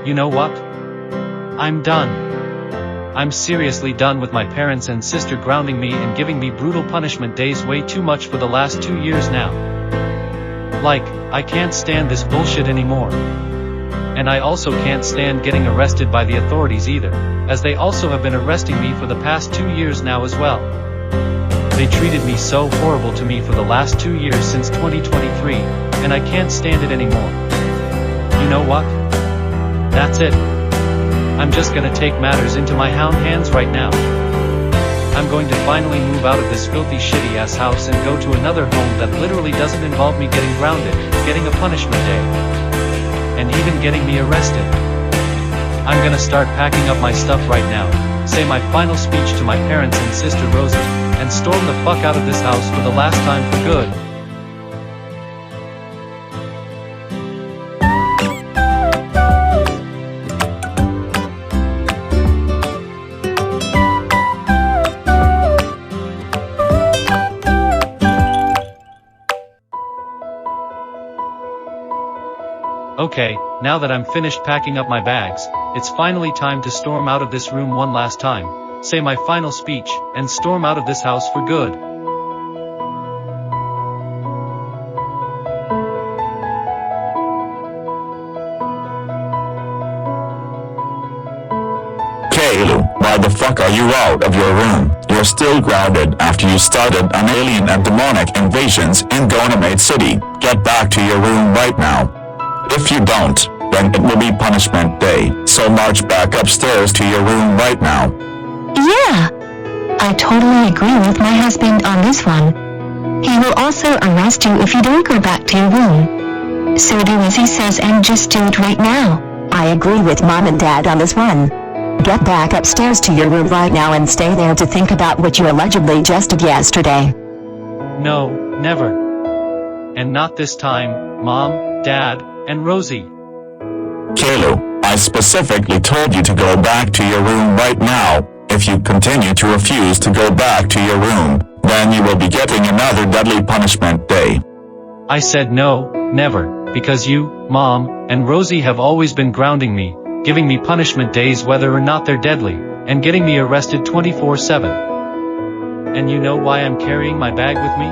You know what? I'm done. I'm seriously done with my parents and sister grounding me and giving me brutal punishment days way too much for the last 2 years now. Like, I can't stand this bullshit anymore. And I also can't stand getting arrested by the authorities either, as they also have been arresting me for the past 2 years now as well. They treated me so horrible to me for the last 2 years since 2023, and I can't stand it anymore. You know what? That's it. I'm just gonna take matters into my own hands right now. I'm going to finally move out of this filthy shitty ass house and go to another home that literally doesn't involve me getting grounded, getting a punishment day, and even getting me arrested. I'm gonna start packing up my stuff right now, say my final speech to my parents and sister Rosie, and storm the fuck out of this house for the last time for good. Okay, now that I'm finished packing up my bags, it's finally time to storm out of this room one last time, say my final speech, and storm out of this house for good. Caillou, why the fuck are you out of your room? You're still grounded after you started an alien and demonic invasions in Gonamate City. Get back to your room right now. If you don't, then it will be punishment day, so march back upstairs to your room right now. Yeah, I totally agree with my husband on this one. He will also arrest you if you don't go back to your room. So do as he says and just do it right now. I agree with Mom and Dad on this one. Get back upstairs to your room right now and stay there to think about what you allegedly just did yesterday. No, never. And not this time, Mom, Dad, and Rosie. Caillou, I specifically told you to go back to your room right now. If you continue to refuse to go back to your room, then you will be getting another deadly punishment day. I said no, never, because you, Mom, and Rosie have always been grounding me, giving me punishment days whether or not they're deadly, and getting me arrested 24/7. And you know why I'm carrying my bag with me?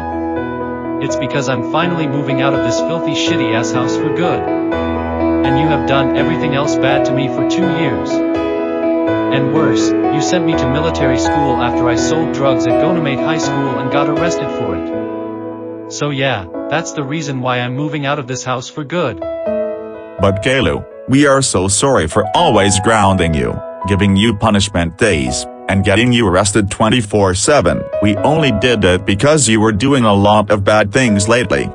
It's because I'm finally moving out of this filthy shitty ass house for good. And you have done everything else bad to me for 2 years. And worse, you sent me to military school after I sold drugs at Gonamate High School and got arrested for it. So yeah, that's the reason why I'm moving out of this house for good. But Caillou, we are so sorry for always grounding you, giving you punishment days, and getting you arrested 24/7. We only did it because you were doing a lot of bad things lately.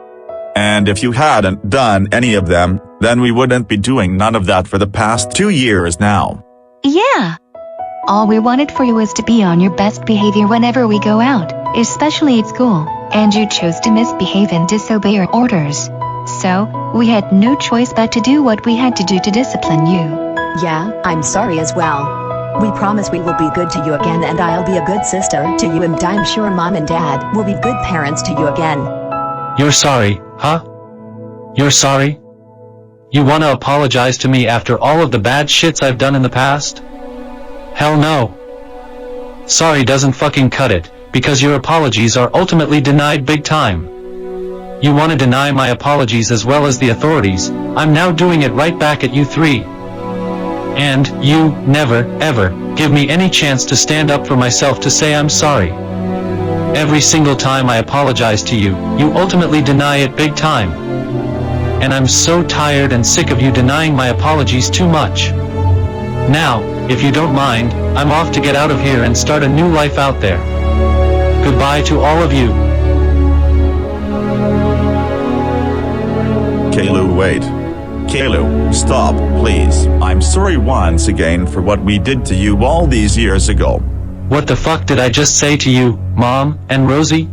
And if you hadn't done any of them, then we wouldn't be doing none of that for the past 2 years now. Yeah. All we wanted for you is to be on your best behavior whenever we go out, especially at school, and you chose to misbehave and disobey our orders. So, we had no choice but to do what we had to do to discipline you. Yeah, I'm sorry as well. We promise we will be good to you again and I'll be a good sister to you and I'm sure Mom and Dad will be good parents to you again. You're sorry, huh? You're sorry? You wanna apologize to me after all of the bad shits I've done in the past? Hell no. Sorry doesn't fucking cut it, because your apologies are ultimately denied big time. You wanna deny my apologies as well as the authorities, I'm now doing it right back at you three. And you never, ever, give me any chance to stand up for myself to say I'm sorry. Every single time I apologize to you, you ultimately deny it big time. And I'm so tired and sick of you denying my apologies too much. Now, if you don't mind, I'm off to get out of here and start a new life out there. Goodbye to all of you. Caillou, wait. Caillou, stop, please. I'm sorry once again for what we did to you all these years ago. What the fuck did I just say to you, Mom, and Rosie?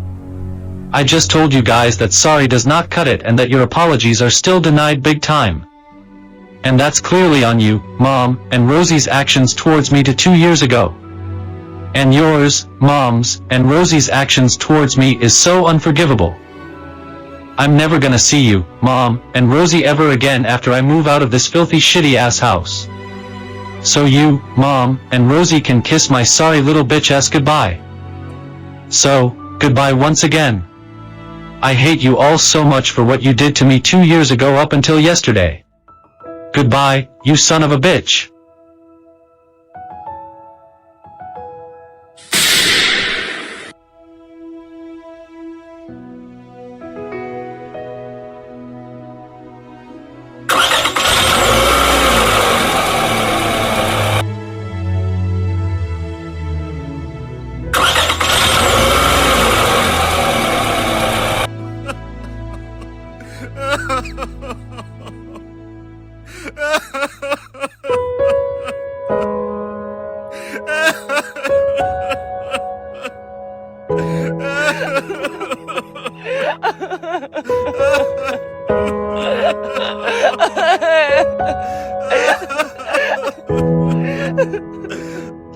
I just told you guys that sorry does not cut it and that your apologies are still denied big time. And that's clearly on you, Mom, and Rosie's actions towards me to 2 years ago. And yours, Mom's, and Rosie's actions towards me is so unforgivable. I'm never gonna see you, Mom, and Rosie ever again after I move out of this filthy shitty ass house. So you, Mom, and Rosie can kiss my sorry little bitch-ass goodbye. So, goodbye once again. I hate you all so much for what you did to me 2 years ago up until yesterday. Goodbye, you son of a bitch.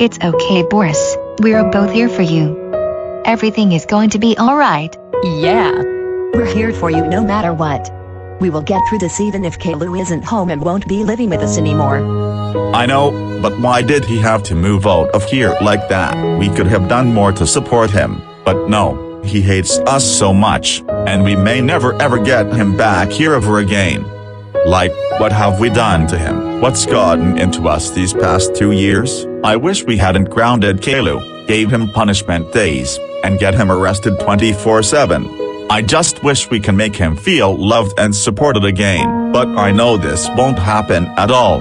It's okay, Boris. We're both here for you. Everything is going to be alright. Yeah. We're here for you no matter what. We will get through this even if Caillou isn't home and won't be living with us anymore. I know, but why did he have to move out of here like that? We could have done more to support him, but no, he hates us so much, and we may never ever get him back here ever again. Like, what have we done to him? What's gotten into us these past 2 years? I wish we hadn't grounded Caillou, gave him punishment days, and get him arrested 24/7. I just wish we can make him feel loved and supported again, but I know this won't happen at all.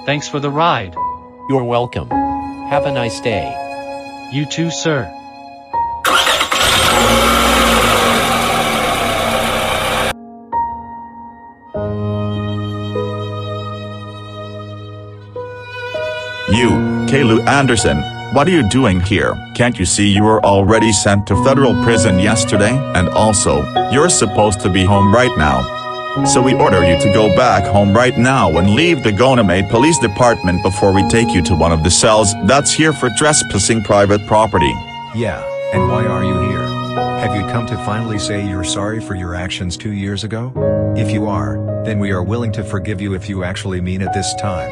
Thanks for the ride. You're welcome. Have a nice day. You too, sir. You, Caillou Anderson, what are you doing here? Can't you see you were already sent to federal prison yesterday? And also, you're supposed to be home right now. So we order you to go back home right now and leave the Gonamate Police Department before we take you to one of the cells that's here for trespassing private property. Yeah, and why are you here? Have you come to finally say you're sorry for your actions 2 years ago? If you are, then we are willing to forgive you if you actually mean it this time.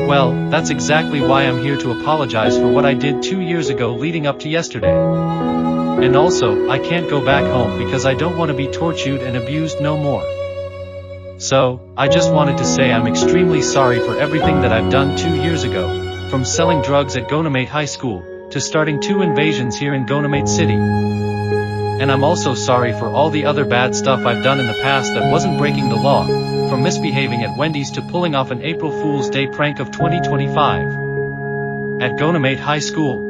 Well, that's exactly why I'm here to apologize for what I did 2 years ago leading up to yesterday. And also, I can't go back home because I don't want to be tortured and abused no more. So, I just wanted to say I'm extremely sorry for everything that I've done 2 years ago, from selling drugs at Gonamate High School, to starting 2 invasions here in Gonamate City. And I'm also sorry for all the other bad stuff I've done in the past that wasn't breaking the law, from misbehaving at Wendy's to pulling off an April Fool's Day prank of 2025. At Gonamate High School.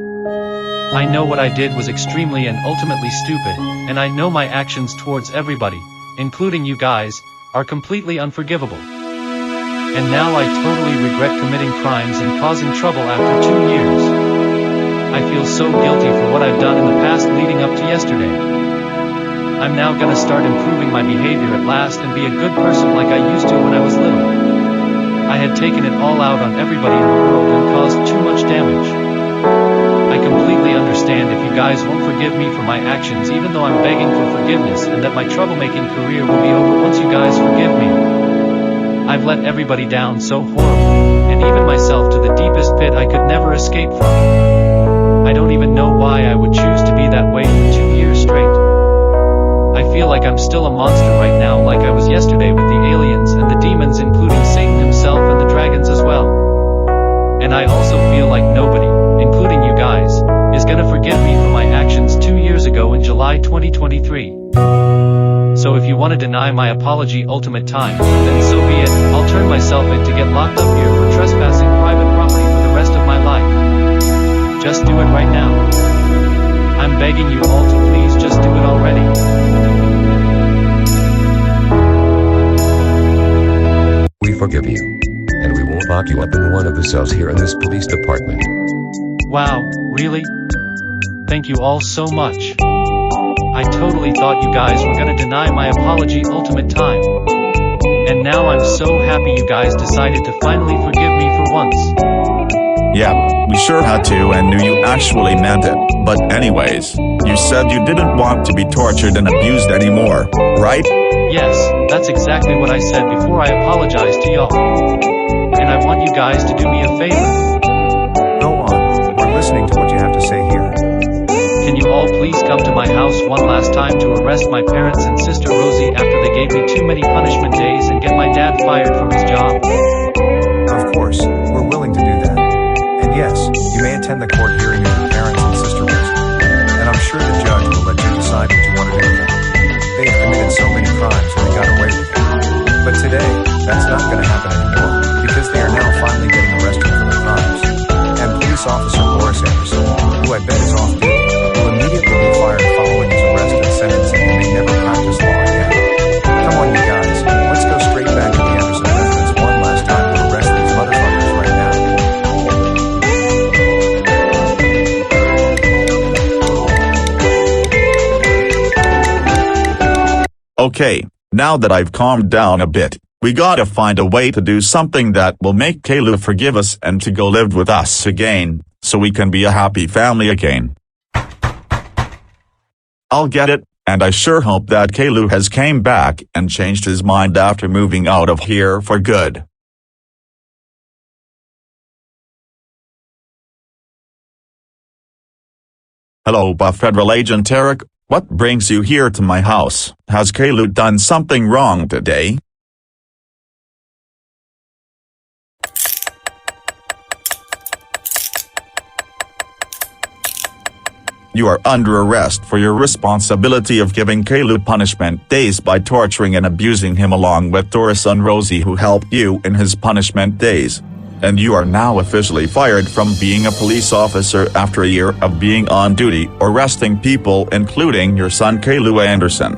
I know what I did was extremely and ultimately stupid, and I know my actions towards everybody, including you guys, are completely unforgivable. And now I totally regret committing crimes and causing trouble after 2 years. I feel so guilty for what I've done in the past leading up to yesterday. I'm now gonna start improving my behavior at last and be a good person like I used to when I was little. I had taken it all out on everybody in the world and caused too much damage. I completely understand if you guys won't forgive me for my actions even though I'm begging for forgiveness and that my troublemaking career will be over once you guys forgive me. I've let everybody down so horribly, and even myself to the deepest pit I could never escape from. I don't even know why I would choose to be that way for 2 years straight. I feel like I'm still a monster right now like I was yesterday with the aliens and the demons including Satan himself and the dragons as well. And I also feel like nobody, including you guys, is gonna forgive me for my actions 2 years ago in July 2023. So if you want to deny my apology ultimate time, then so be it. I'll turn myself in to get locked up here for trespassing private property for the rest of my life. Just do it right now. I'm begging you all to please just do it already. We forgive you. And we won't lock you up in one of the cells here in this police department. Wow, really? Thank you all so much. I totally thought you guys were gonna deny my apology ultimate time. And now I'm so happy you guys decided to finally forgive me for once. Yeah, we sure had to and knew you actually meant it. But anyways, you said you didn't want to be tortured and abused anymore, right? Yes, that's exactly what I said before I apologized to y'all. And I want you guys to do me a favor. Go on, we're listening to what you have to say here. Can you all please come to my house one last time to arrest my parents and sister Rosie after they gave me too many punishment days and get my dad fired from his job? Of course, we're willing to do that. And yes, you may attend the court hearing of your parents and sister Rosie. And I'm sure the judge will let you decide what you want to do with them. They have committed so many crimes and they got away with it. But today, that's not going to happen anymore, because they are now finally getting arrested for their crimes. And police officer Boris Anderson, who I bet is off duty, will immediately be fired following his arrest and sentencing and may never practice law again. Come on you guys, let's go straight back to the Anderson residence one last time to arrest these motherfuckers right now. Okay, now that I've calmed down a bit, we gotta find a way to do something that will make Caillou forgive us and to go live with us again, so we can be a happy family again. I'll get it, and I sure hope that Caillou has came back and changed his mind after moving out of here for good. Hello, Federal Agent Eric. What brings you here to my house? Has Caillou done something wrong today? You are under arrest for your responsibility of giving Caillou punishment days by torturing and abusing him along with Boris and Rosie, who helped you in his punishment days. And you are now officially fired from being a police officer after a year of being on duty arresting people, including your son Caillou Anderson.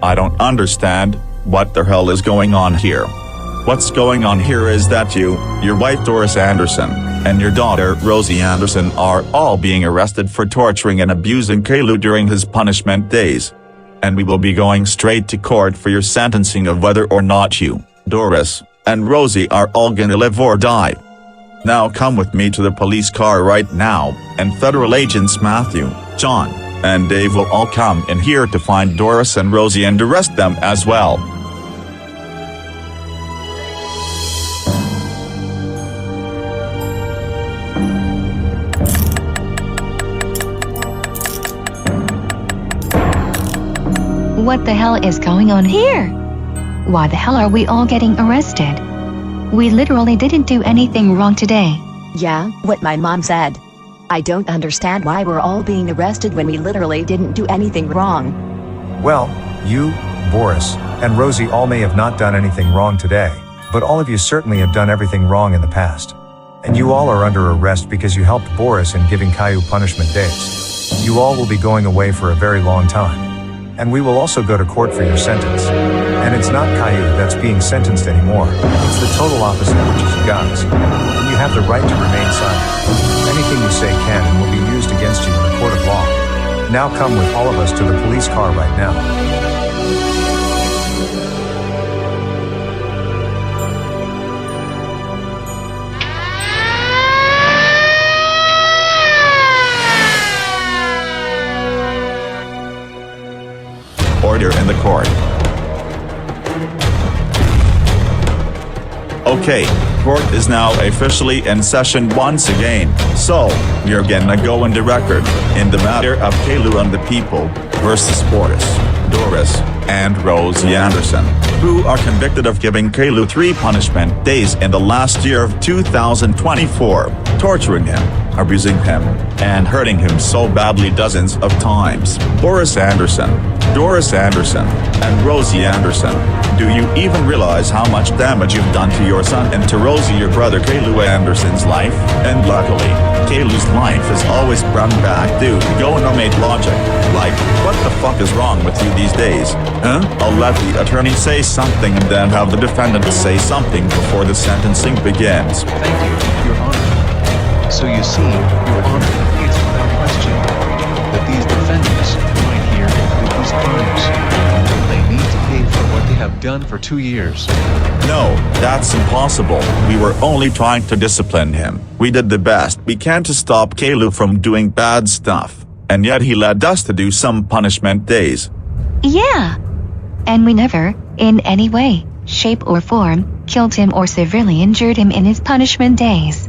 I don't understand what the hell is going on here. What's going on here is that you, your wife Boris Anderson, and your daughter Rosie Anderson are all being arrested for torturing and abusing Caillou during his punishment days. And we will be going straight to court for your sentencing of whether or not you, Boris, and Rosie are all gonna live or die. Now come with me to the police car right now, and Federal Agents Matthew, John, and Dave will all come in here to find Boris and Rosie and arrest them as well. What the hell is going on here? Why the hell are we all getting arrested? We literally didn't do anything wrong today. Yeah, what my mom said. I don't understand why we're all being arrested when we literally didn't do anything wrong. Well, you, Boris, and Rosie all may have not done anything wrong today, but all of you certainly have done everything wrong in the past. And you all are under arrest because you helped Boris in giving Caillou punishment days. You all will be going away for a very long time. And we will also go to court for your sentence. And it's not Caillou that's being sentenced anymore. It's the total opposite, which is you guys. And you have the right to remain silent. Anything you say can and will be used against you in a court of law. Now come with all of us to the police car right now. Order in the court. Okay, court is now officially in session once again, so we're gonna go into record in the matter of Caillou and the people versus Boris, and Rosie Anderson, who are convicted of giving Caillou 3 punishment days in the last year of 2024, torturing him, abusing him, and hurting him so badly dozens of times. Boris Anderson, and Rosie Anderson, do you even realize how much damage you've done to your son and to Rosie, your brother Caillou Anderson's life? And luckily, Caillou's life has always run back due to go-no-mate logic. Like, what the fuck is wrong with you these days? Huh? I'll let the attorney say something and then have the defendant say something before the sentencing begins. Thank you, Your Honor. So you see, Your Honor, it's without question that these defendants right here abuse crimes. They need to pay for what they have done for 2 years. No, that's impossible. We were only trying to discipline him. We did the best we can to stop Caillou from doing bad stuff, and yet he led us to do some punishment days. Yeah. and we never, in any way, shape or form, killed him or severely injured him in his punishment days.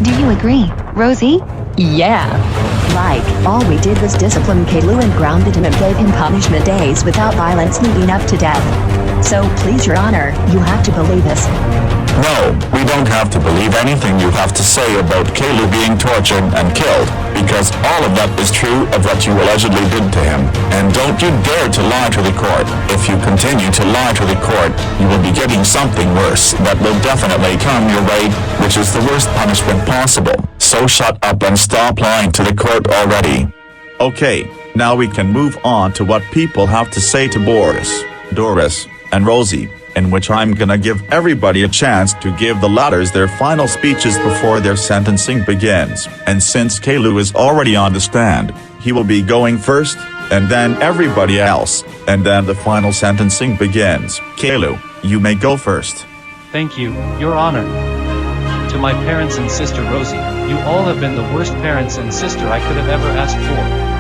Do you agree, Rosie? Yeah. Like, all we did was discipline Caillou and grounded him and gave him punishment days without violence leading up to death. So please, Your Honor, you have to believe us. No, we don't have to believe anything you have to say about Caillou being tortured and killed, because all of that is true of what you allegedly did to him. And don't you dare to lie to the court. If you continue to lie to the court, you will be getting something worse that will definitely come your way, which is the worst punishment possible. So shut up and stop lying to the court already. Okay, now we can move on to what people have to say to Boris, Doris, and Rosie, in which I'm gonna give everybody a chance to give the ladders their final speeches before their sentencing begins. And since Caillou is already on the stand, he will be going first, and then everybody else, and then the final sentencing begins. Caillou, you may go first. Thank you, Your Honor. To my parents and sister Rosie, you all have been the worst parents and sister I could have ever asked for.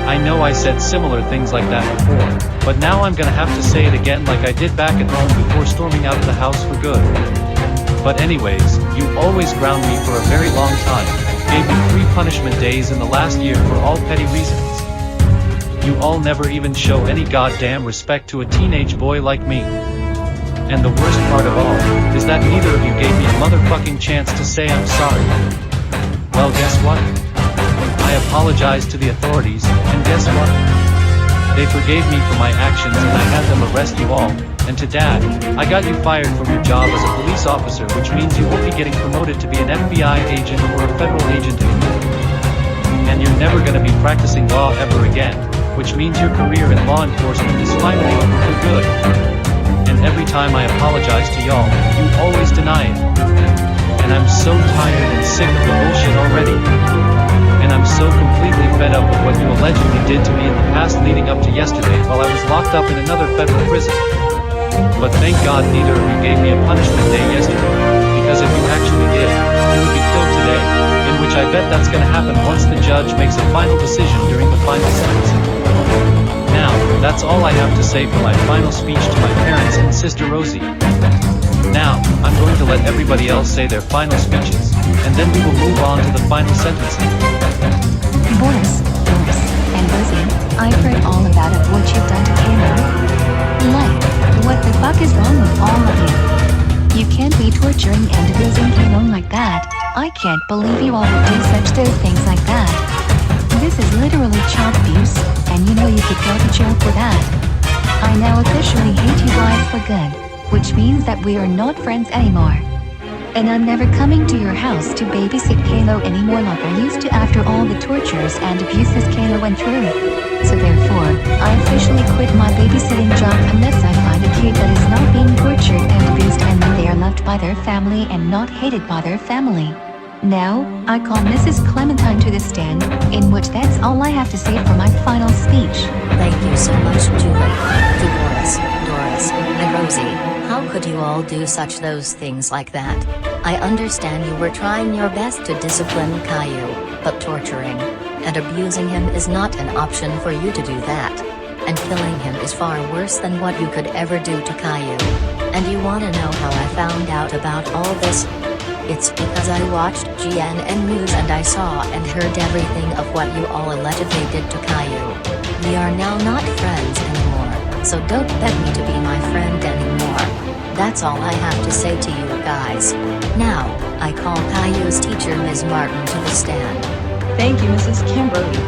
I know I said similar things like that before, but now I'm gonna have to say it again like I did back at home before storming out of the house for good. But anyways, you always ground me for a very long time, gave me 3 punishment days in the last year for all petty reasons. You all never even show any goddamn respect to a teenage boy like me. And the worst part of all, is that neither of you gave me a motherfucking chance to say I'm sorry. Well, guess what? I apologized to the authorities, and guess what? They forgave me for my actions and I had them arrest you all. And to Dad, I got you fired from your job as a police officer, which means you won't be getting promoted to be an FBI agent or a federal agent anymore. And you're never gonna be practicing law ever again, which means your career in law enforcement is finally over for good. And every time I apologize to y'all, you always deny it. And I'm so tired and sick of the bullshit already. And I'm so completely fed up with what you allegedly did to me in the past leading up to yesterday while I was locked up in another federal prison. But thank God neither of you gave me a punishment day yesterday, because if you actually did, you would be killed today, in which I bet that's gonna happen once the judge makes a final decision during the final sentencing. Now, that's all I have to say for my final speech to my parents and sister Rosie. Now, I'm going to let everybody else say their final speeches, and then we will move on to the final sentencing. Boris, Doris, and Rosie, I've heard all about it, what you've done to Caillou. Like, what the fuck is wrong with all of you? You can't be torturing and abusing Caillou like that. I can't believe you all would do such things like that. This is literally child abuse, and you know you could go to jail for that. I now officially hate you guys for good, which means that we are not friends anymore. And I'm never coming to your house to babysit Caillou anymore like I used to after all the tortures and abuses Caillou went through. So therefore, I officially quit my babysitting job unless I find a kid that is not being tortured and abused and then they are loved by their family and not hated by their family. Now, I call Mrs. Clementine to the stand, in which that's all I have to say for my final speech. Thank you so much, Julie. To Boris, Doris, and Rosie. How could you all do such those things like that? I understand you were trying your best to discipline Caillou, but torturing and abusing him is not an option for you to do that. And killing him is far worse than what you could ever do to Caillou. And you wanna know how I found out about all this? It's because I watched GNN News and I saw and heard everything of what you all allegedly did to Caillou. We are now not friends anymore, so don't beg me to be my friend anymore. That's all I have to say to you guys. Now, I call Caillou's teacher Ms. Martin to the stand. Thank you, Mrs. Kimberly.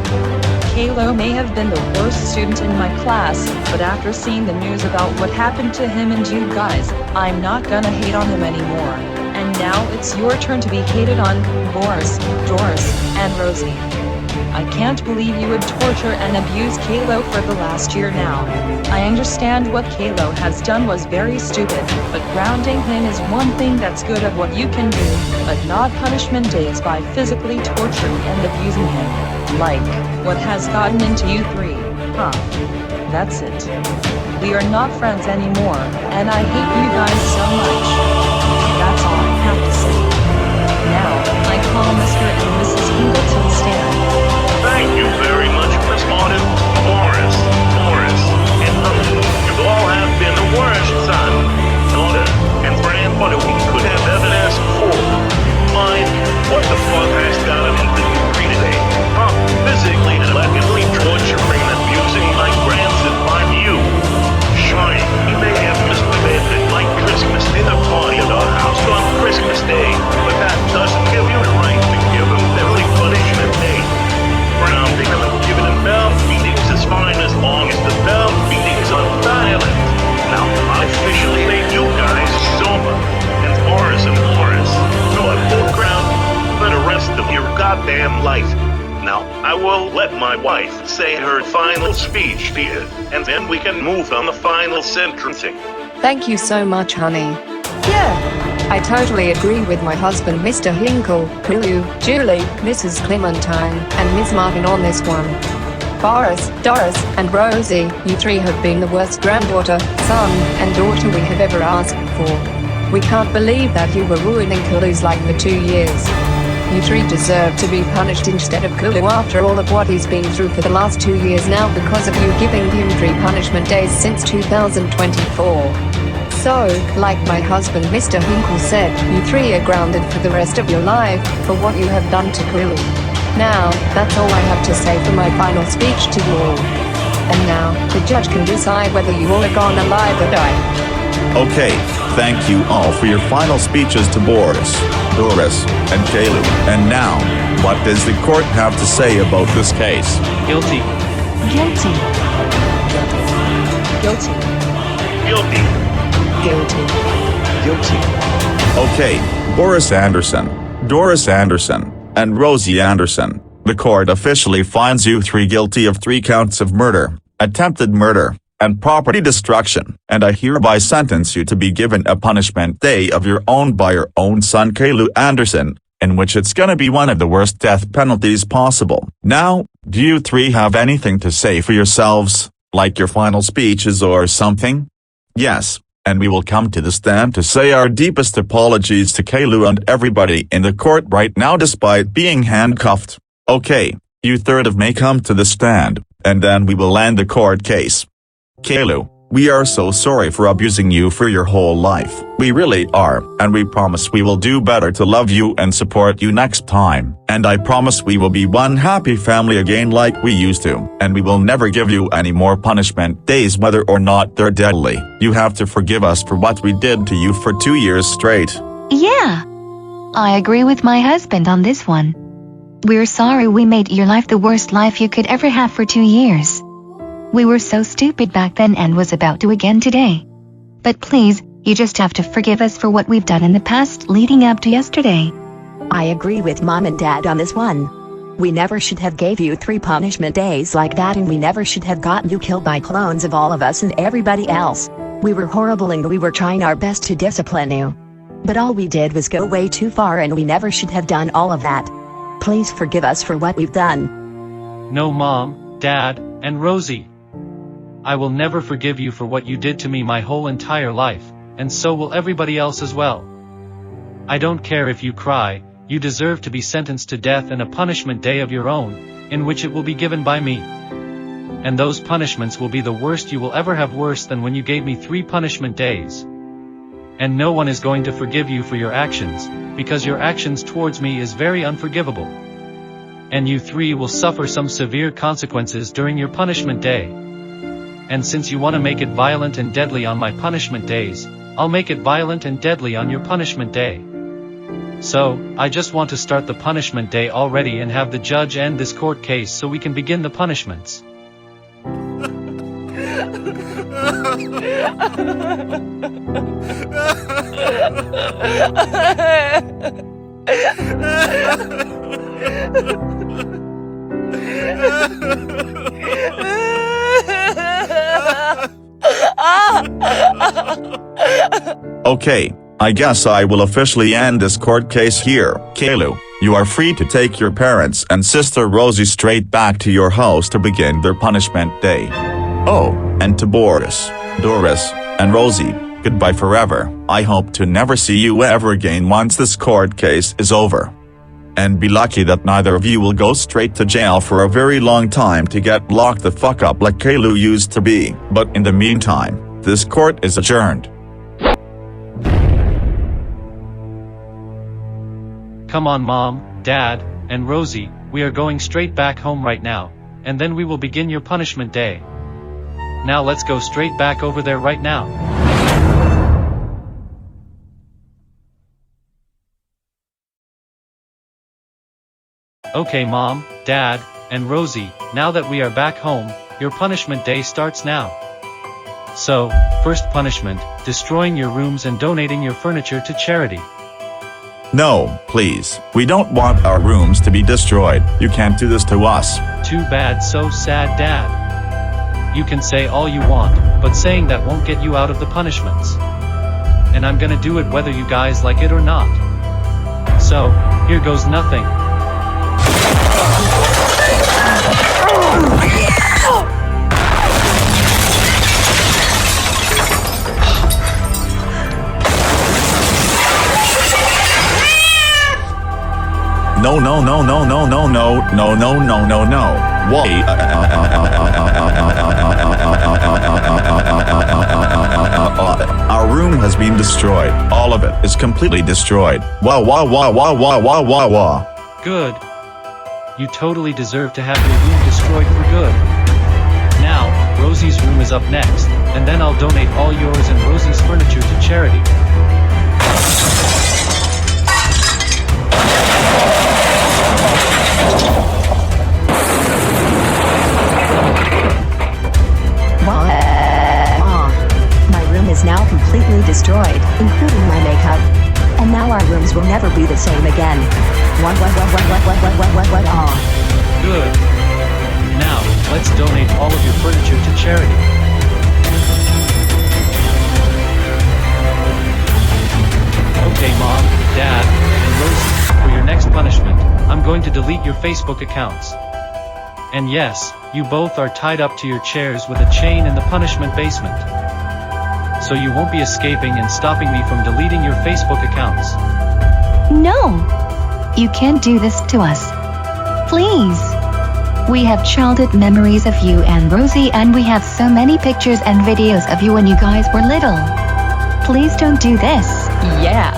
Caillou may have been the worst student in my class, but after seeing the news about what happened to him and you guys, I'm not gonna hate on him anymore. And now it's your turn to be hated on, Boris, Doris, and Rosie. I can't believe you would torture and abuse Caillou for the last year now. I understand what Caillou has done was very stupid, but grounding him is one thing that's good at what you can do, but not punishment days by physically torturing and abusing him. Like, what has gotten into you three, huh? That's it. We are not friends anymore, and I hate you guys so much. That's all I have to say. Now, I call Mr. and Mrs. Hingle to the stand. Thank you very much, Miss Martin, Boris, and You've all goddamn light. Now, I will let my wife say her final speech here, and then we can move on the final sentencing. Thank you so much, honey. Yeah, I totally agree with my husband, Mr. Hinkle, Caillou, Julie, Mrs. Clementine, and Ms. Martin on this one. Boris, Doris, and Rosie, you three have been the worst granddaughter, son, and daughter we have ever asked for. We can't believe that you were ruining Caillou's life for 2 years. You three deserve to be punished instead of Caillou after all of what he's been through for the last 2 years now because of you giving him 3 punishment days since 2024. So, like my husband Mr. Hinkle said, you three are grounded for the rest of your life for what you have done to Caillou. Now, that's all I have to say for my final speech to you all. And now, the judge can decide whether you all are gone alive or die. Okay, thank you all for your final speeches to Boris, Doris, and Caillou. And now, what does the court have to say about this case? Guilty. Guilty. Guilty. Guilty. Guilty. Guilty. Okay, Boris Anderson, Doris Anderson, and Rosie Anderson, the court officially finds you 3 guilty of 3 counts of murder, attempted murder, and property destruction, and I hereby sentence you to be given a punishment day of your own by your own son Caillou Anderson, in which it's gonna be one of the worst death penalties possible. Now, do you 3 have anything to say for yourselves, like your final speeches or something? Yes, and we will come to the stand to say our deepest apologies to Caillou and everybody in the court right now despite being handcuffed. Okay, you third of may come to the stand, and then we will end the court case. Caillou, we are so sorry for abusing you for your whole life. We really are, and we promise we will do better to love you and support you next time. And I promise we will be one happy family again like we used to, and we will never give you any more punishment days whether or not they're deadly. You have to forgive us for what we did to you for 2 years straight. Yeah. I agree with my husband on this one. We're sorry we made your life the worst life you could ever have for 2 years. We were so stupid back then and was about to again today. But please, you just have to forgive us for what we've done in the past leading up to yesterday. I agree with Mom and Dad on this one. We never should have gave you 3 punishment days like that, and we never should have gotten you killed by clones of all of us and everybody else. We were horrible and we were trying our best to discipline you. But all we did was go way too far, and we never should have done all of that. Please forgive us for what we've done. No, Mom, Dad, and Rosie. I will never forgive you for what you did to me my whole entire life, and so will everybody else as well. I don't care if you cry, you deserve to be sentenced to death and a punishment day of your own, in which it will be given by me. And those punishments will be the worst you will ever have, worse than when you gave me 3 punishment days. And no one is going to forgive you for your actions, because your actions towards me is very unforgivable. And you 3 will suffer some severe consequences during your punishment day. And since you want to make it violent and deadly on my punishment days, I'll make it violent and deadly on your punishment day. So, I just want to start the punishment day already and have the judge end this court case so we can begin the punishments. Okay, I guess I will officially end this court case here. Caillou, you are free to take your parents and sister Rosie straight back to your house to begin their punishment day. Oh, and to Boris, Doris, and Rosie, goodbye forever. I hope to never see you ever again once this court case is over. And be lucky that neither of you will go straight to jail for a very long time to get locked the fuck up like Caillou used to be. But in the meantime, this court is adjourned. Come on, Mom, Dad, and Rosie, we are going straight back home right now, and then we will begin your punishment day. Now let's go straight back over there right now. Okay, Mom, Dad, and Rosie, now that we are back home, your punishment day starts now. So, first punishment, destroying your rooms and donating your furniture to charity. No, please. We don't want our rooms to be destroyed. You can't do this to us. Too bad, so sad, Dad. You can say all you want, but saying that won't get you out of the punishments. And I'm gonna do it whether you guys like it or not. So, here goes nothing. No, no, no, no, no, no, no, no, no, no, no, no. Why? Our room has been destroyed. All of it is completely destroyed. Wah, wah, wah, wah, wah, wah, wah, wah. Good. You totally deserve to have your room destroyed for good. Now, Rosie's room is up next, and then I'll donate all yours and Rosie's furniture to charity. My room is now completely destroyed, including my makeup. And now our rooms will never be the same again. What? Good. Now, let's donate all of your furniture to charity. Okay, Mom, Dad, and Rosie, for your next punishment, I'm going to delete your Facebook accounts. And yes, you both are tied up to your chairs with a chain in the punishment basement. So you won't be escaping and stopping me from deleting your Facebook accounts. No! You can't do this to us. Please! We have childhood memories of you and Rosie, and we have so many pictures and videos of you when you guys were little. Please don't do this. Yeah.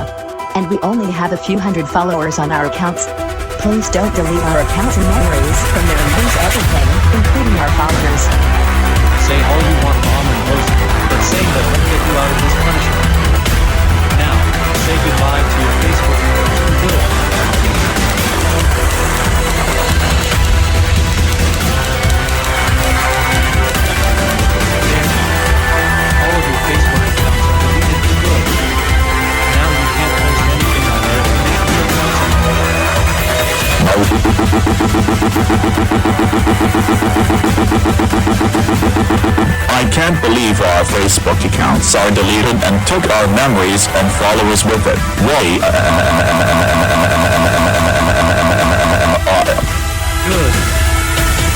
And we only have a few hundred followers on our accounts. Please don't delete our accounts and memories from there and lose everything, including our followers. Say all you want, Mom and Rosie, but saying that won't get you out of this punishment. Now, say goodbye to your Facebook accounts for good. All of your Facebook accounts are deleted for good. Now you can't post anything on there to make your accounts anymore. I can't believe our Facebook accounts are deleted and took our memories and followers with it. Why? Good.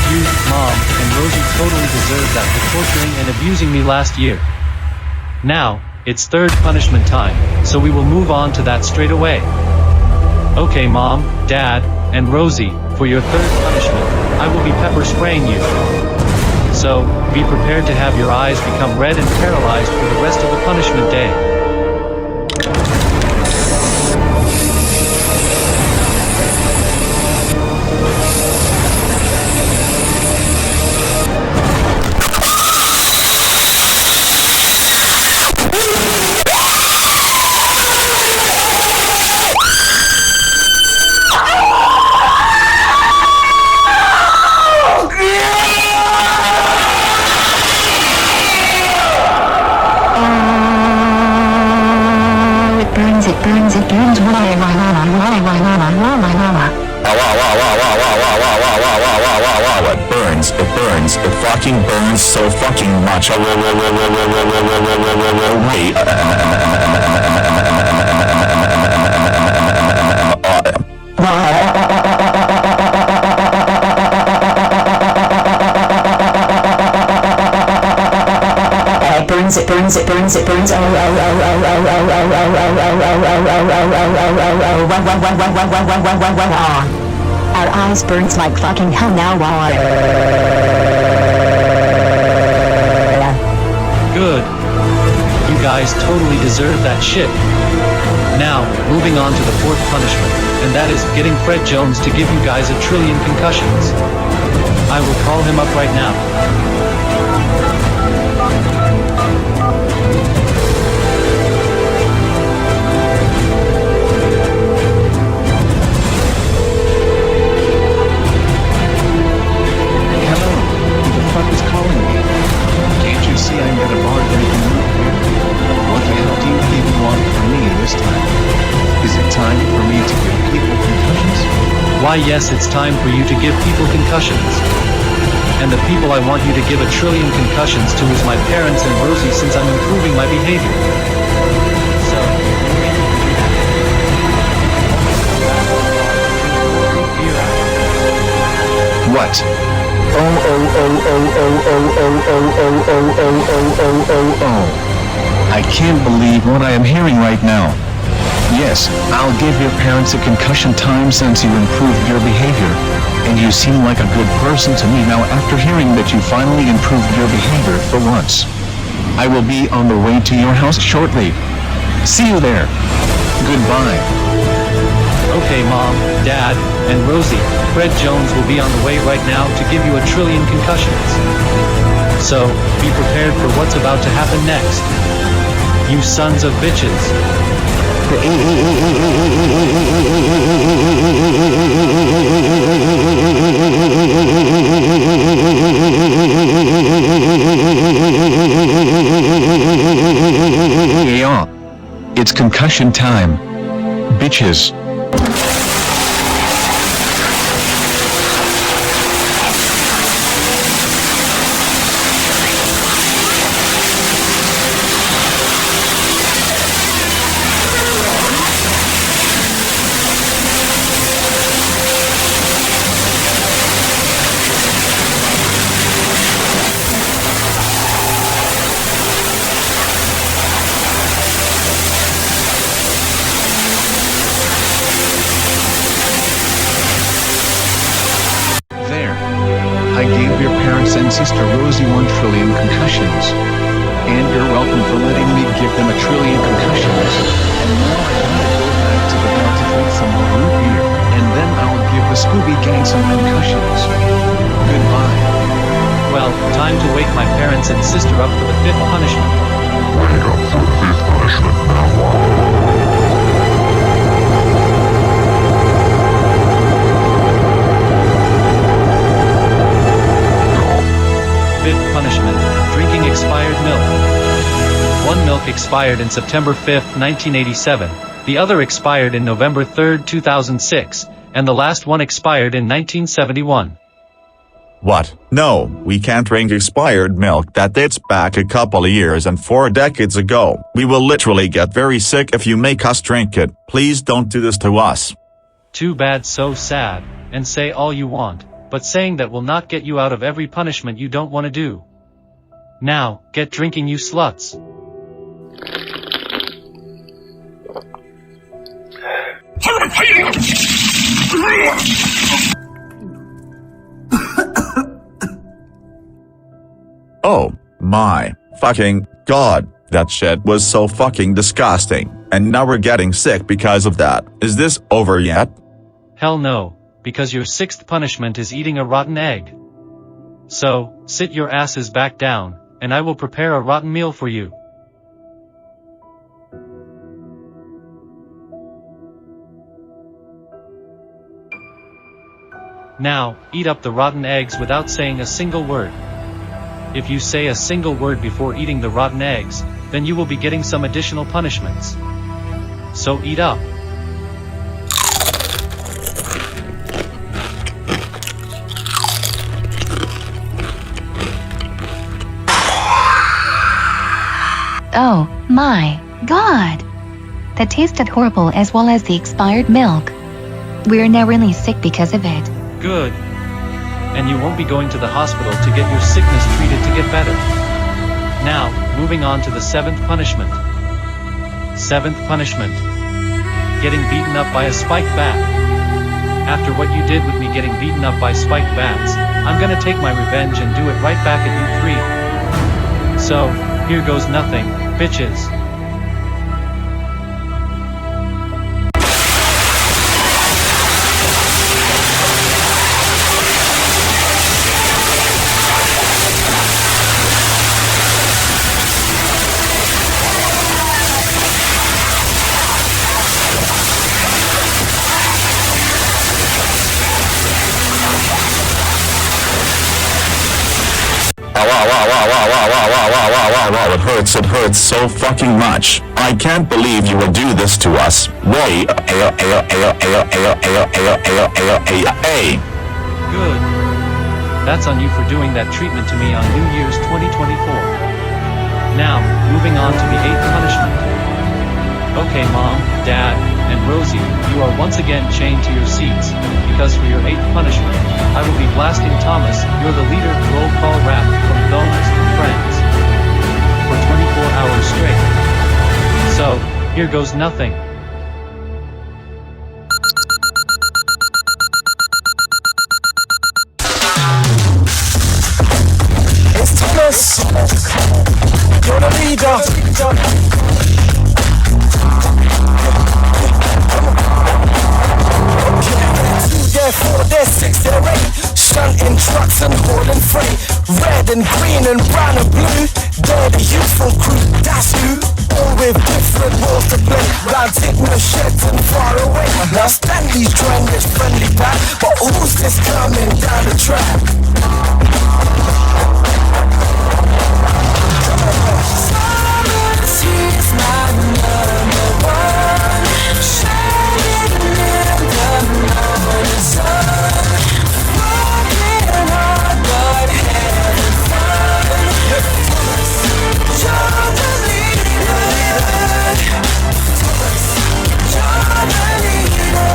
You, Mom, and Rosie totally deserve that for torturing and abusing me last year. Now, it's third punishment time, so we will move on to that straight away. Okay, Mom, Dad, and Rosie, for your third punishment, I will be pepper spraying you. So, be prepared to have your eyes become red and paralyzed for the rest of the punishment day. It burns, it fucking burns so fucking much. It burns. Our eyes burns like fucking hell now. Good. You guys totally deserve that shit. Now, moving on to the fourth punishment, and that is getting Fred Jones to give you guys 1 trillion concussions. I will call him up right now. What the hell do you even want from me this time? Is it time for me Why yes, it's time for you to give people concussions. And the people I want you to give 1 trillion concussions to is my parents and Rosie, since I'm improving my behavior. So, What? I can't believe what I am hearing right now. Yes, I'll give your parents a concussion time since you improved your behavior. And you seem like a good person to me now after hearing that you finally improved your behavior for once. I will be on the way to your house shortly. See you there. Goodbye. Okay, Mom, Dad, and Rosie, Fred Jones will be on the way right now to give you 1 trillion concussions. So, be prepared for what's about to happen next. You sons of bitches. Yeah. It's concussion time. Bitches. I gave your parents and sister Rosie 1 trillion concussions. And you're welcome for letting me give them 1 trillion concussions. And now I gotta go back to the bar to drink some more root beer, and then I'll give the Scooby Gang some concussions. Goodbye. Well, time to wake my parents and sister up for the 5th punishment. Wake up for the 5th punishment now. 5th punishment, drinking expired milk. One milk expired in September 5, 1987, the other expired in November 3, 2006, and the last one expired in 1971. What? No, we can't drink expired milk that dates back a couple of years and 4 decades ago. We will literally get very sick if you make us drink it. Please don't do this to us. Too bad, so sad, and say all you want, but saying that will not get you out of every punishment you don't want to do. Now, get drinking, you sluts. Oh, my fucking god, that shit was so fucking disgusting, and now we're getting sick because of that. Is this over yet? Hell no, because your 6th punishment is eating a rotten egg. So, sit your asses back down, and I will prepare a rotten meal for you. Now, eat up the rotten eggs without saying a single word. If you say a single word before eating the rotten eggs, then you will be getting some additional punishments. So eat up. Oh, my God! That tasted horrible, as well as the expired milk. We're now really sick because of it. Good. And you won't be going to the hospital to get your sickness treated to get better. Now, moving on to the 7th punishment. 7th punishment. Getting beaten up by a spiked bat. After what you did with me getting beaten up by spiked bats, I'm gonna take my revenge and do it right back at you 3. So, here goes nothing, bitches. Wow, it hurts so fucking much. I can't believe you would do this to us. Wait, Good. That's on you for doing that treatment to me on New Year's 2024. Now, moving on to the 8th punishment. Okay Mom, Dad, and Rosie, you are once again chained to your seats, because for your 8th punishment, I will be blasting Thomas, you're the leader of roll call rap from Bonus and Friends, for 24 hours straight. So, here goes nothing. It's Thomas! You're the leader! There 4, there 6, there 8, shunting trucks and hauling freight. Red and green and brown and blue, they're the youthful crew, that's who. All with different roles to play, round hitting the sheds and far away. Now Stanley's joined this friendly pack, but who's this coming down the track? She's my number one, shining in the morning sun, working hard but having fun. You're the leader. You're the leader.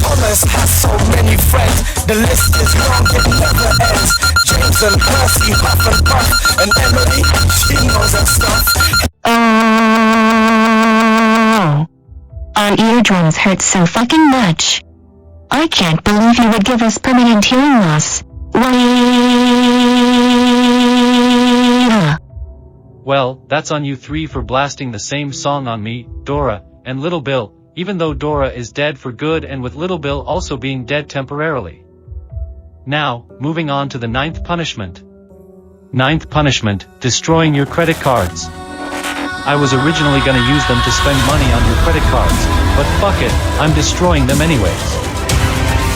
Thomas has so many friends, the list is long, it never ends. James and Percy, Huff and Puff, and Emily, she knows her stuff. Oh. Our eardrums hurt so fucking much. I can't believe you would give us permanent hearing loss. Well, that's on you 3 for blasting the same song on me, Dora, and Little Bill, even though Dora is dead for good and with Little Bill also being dead temporarily. Now, moving on to the 9th punishment. 9th punishment, destroying your credit cards. I was originally gonna use them to spend money on your credit cards, but fuck it, I'm destroying them anyways.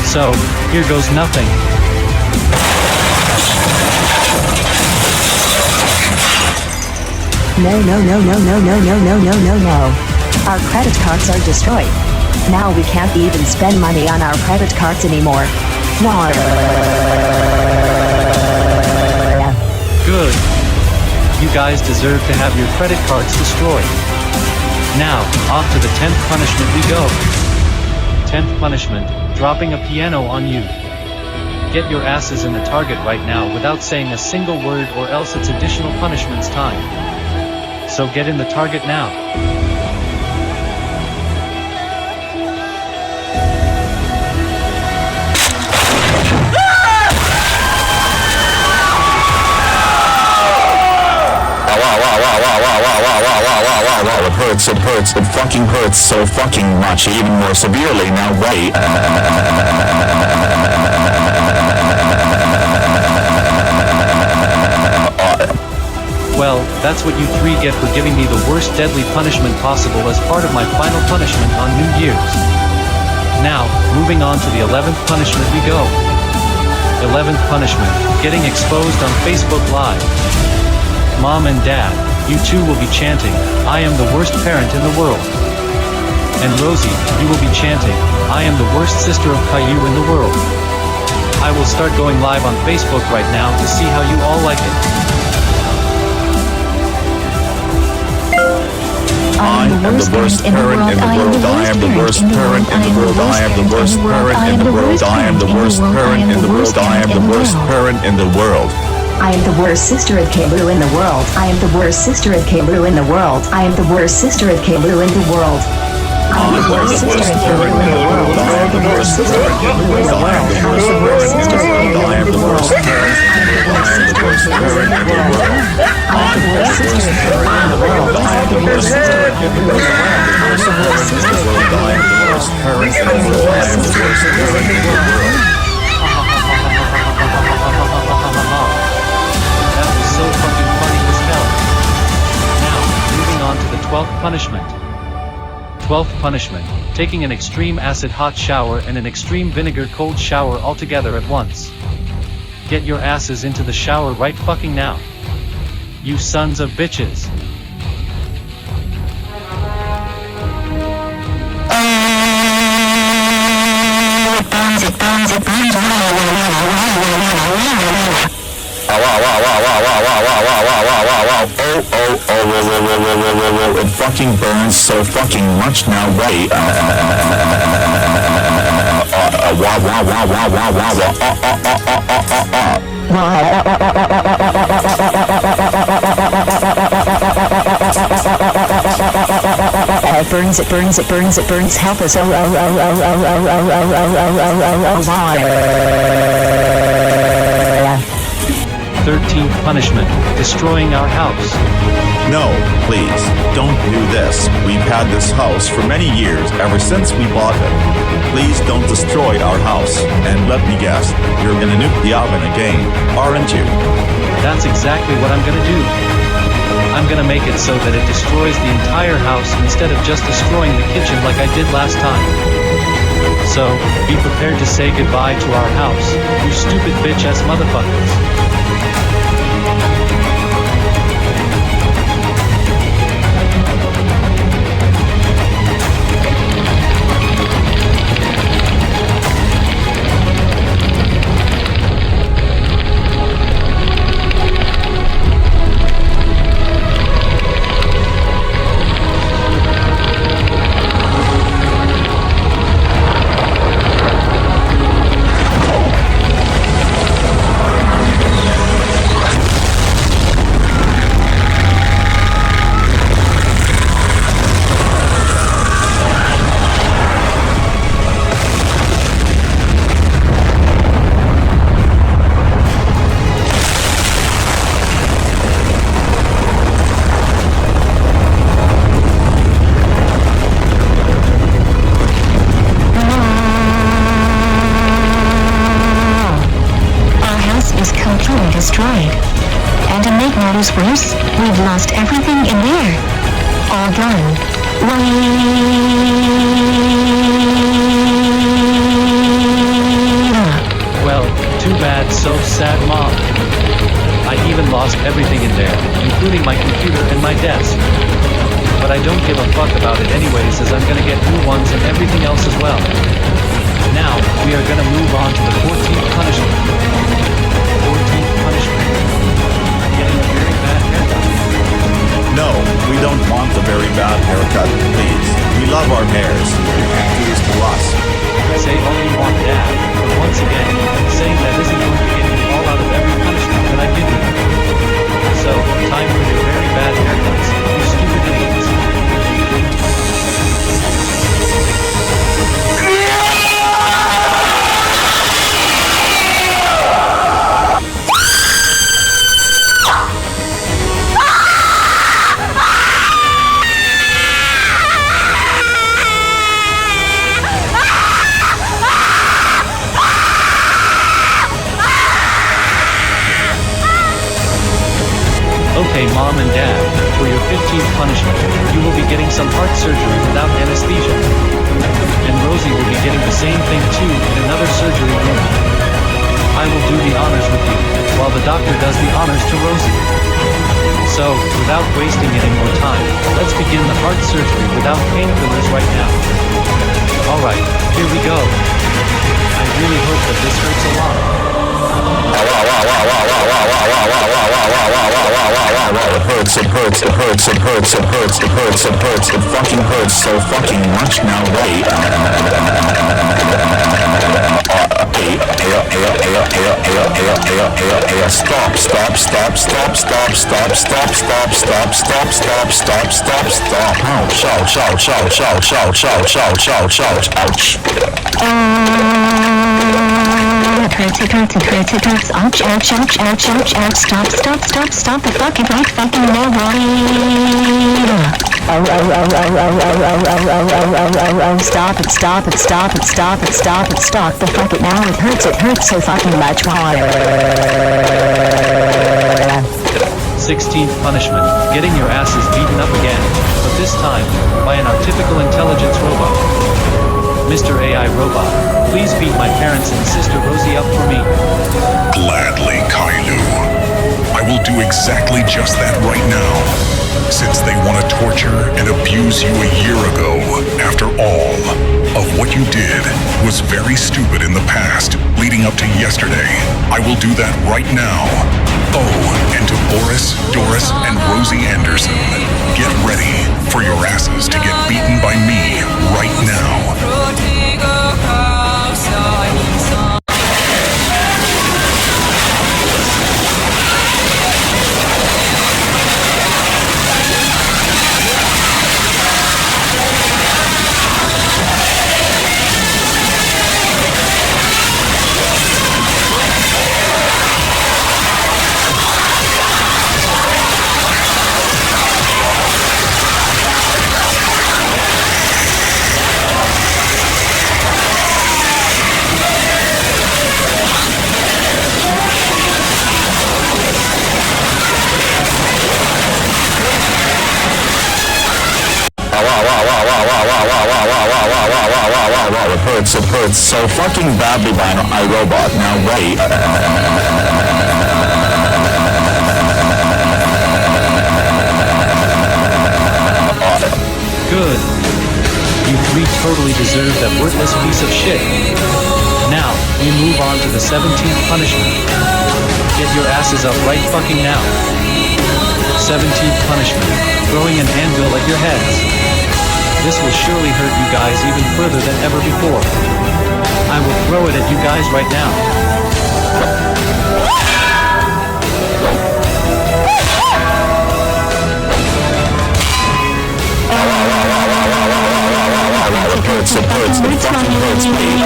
So, here goes nothing. No. Our credit cards are destroyed. Now we can't even spend money on our credit cards anymore. Good. You guys deserve to have your credit cards destroyed. Now, off to the 10th punishment we go. 10th punishment, dropping a piano on you. Get your asses in the target right now without saying a single word or else it's additional punishments time. So get in the target now. It hurts, it fucking hurts so fucking much, even more severely now. Wait. Well, that's what you 3 get for giving me the worst deadly punishment possible as part of my final punishment on New Year's. Now, moving on to the 11th punishment we go. 11th punishment, getting exposed on Facebook Live. Mom and Dad, you 2 will be chanting, I am the worst parent in the world. And Rosie, you will be chanting, I am the worst sister of Caillou in the world. I will start going live on Facebook right now to see how you all like it. I am the worst parent in the world. I am the worst parent in the world. I am the worst parent in the world. I am the worst parent in the world. I am the worst parent in the world. I am the worst sister of Caillou in the world. I am the worst sister of Caillou in the world. I am the worst sister of Caillou in the world. I am the worst sister of Caillou in the world. I am the worst sister of Caillou in the world. I am the worst sister of Caillou in the world. I am the worst sister of Caillou in the world. I am the worst sister of Caillou in the world. I am the worst sister of Caillou in the world. I am the worst sister of Caillou in the world. I am the worst parent in the world. That was so fucking funny as hell. punishment. 12th punishment, taking an extreme acid hot shower and an extreme vinegar cold shower all together at once. Get your asses into the shower right fucking now. You sons of bitches. It fucking burns so fucking much now. Wait. It burns, help us, 13th punishment, destroying our house. No, please, don't do this. We've had this house for many years, ever since we bought it. Please don't destroy our house, and let me guess, you're gonna nuke the oven again, aren't you? That's exactly what I'm gonna do. I'm gonna make it so that it destroys the entire house instead of just destroying the kitchen like I did last time. So, be prepared to say goodbye to our house, you stupid bitch-ass motherfuckers. Destroyed. And to make matters worse, we've lost everything in there. All gone. Well, too bad, so sad, Mom. I even lost everything in there, including my computer and my desk. But I don't give a fuck about it anyways, as I'm gonna get new ones and everything else as well. Now, we are gonna move on to the 14th punishment. 14th punishment. Getting a very bad haircut. No, we don't want the very bad haircut, please. We love our hairs. You can't do this to us. Say all you want, Dad, but once again, saying that isn't going to get you all out of every punishment that I give you. So, time for your very bad haircuts, you stupid idiots. Okay, Mom and Dad, for your 15th punishment, you will be getting some heart surgery without anesthesia. And Rosie will be getting the same thing too in another surgery room. I will do the honors with you, while the doctor does the honors to Rosie. So, without wasting any more time, let's begin the heart surgery without painkillers right now. Alright, here we go. I really hope that this hurts a lot. It fucking hurts so fucking much now. Wait. Ouch. It hurts. Ouch. Stop the fucking right fucking now, Stop the fuck it now. It hurts so fucking much. 16th punishment, getting your asses beaten up again, but this time, by an artificial intelligence robot. Mr. AI Robot, please beat my parents and sister Rosie up for me. Gladly, Caillou. I will do exactly just that right now. Since they want to torture and abuse you a year ago, after all of what you did was very stupid in the past, leading up to yesterday, I will do that right now. Oh, and to Boris, Doris, and Rosie Anderson, get ready for your asses to get beaten by me right now. It hurts so fucking badly by an iRobot. Now wait. Good. You three totally deserve that worthless piece of shit. Now, we move on to the 17th punishment. Get your asses up right fucking now. 17th punishment. Throwing an anvil at your heads. This will surely hurt you guys even further than ever before. I will throw it at you guys right now. It fucking hurts me.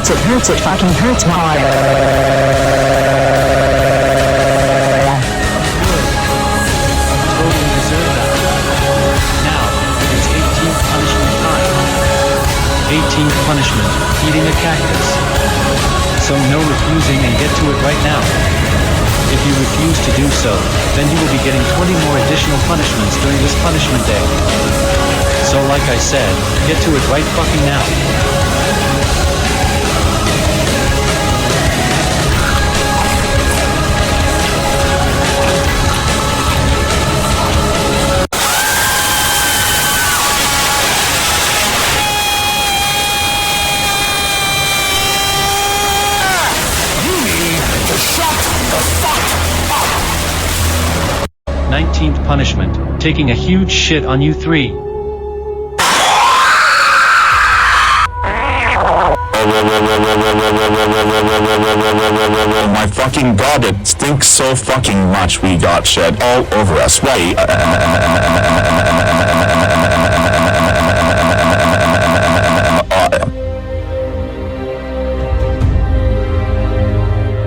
It hurts, it fucking hurts hard. Totally deserve that. Now, it's 18th punishment time. 18th punishment, eating a cactus. So no refusing and get to it right now. If you refuse to do so, then you will be getting 20 more additional punishments during this punishment day. So like I said, get to it right fucking now. You need to shut the fuck up. 19th punishment, taking a huge shit on you three. Oh my fucking god, it stinks so fucking much. We got shit all over us. Wait.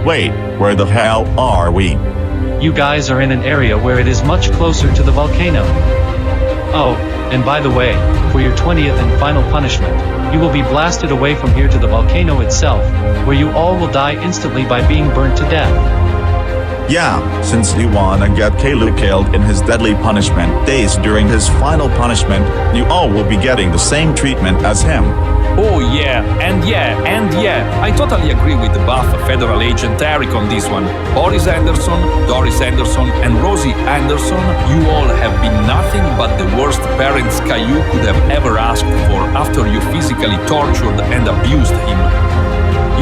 Wait, where the hell are we? You guys are in an area where it is much closer to the volcano. Oh, and by the way, for your 20th and final punishment, you will be blasted away from here to the volcano itself, where you all will die instantly by being burnt to death. Yeah, since you wanna get Caillou killed in his deadly punishment days during his final punishment, you all will be getting the same treatment as him. Oh yeah, I totally agree with the buff Federal Agent Eric on this one. Boris Anderson, Doris Anderson, and Rosie Anderson, you all have been nothing but the worst parents Caillou could have ever asked for after you physically tortured and abused him.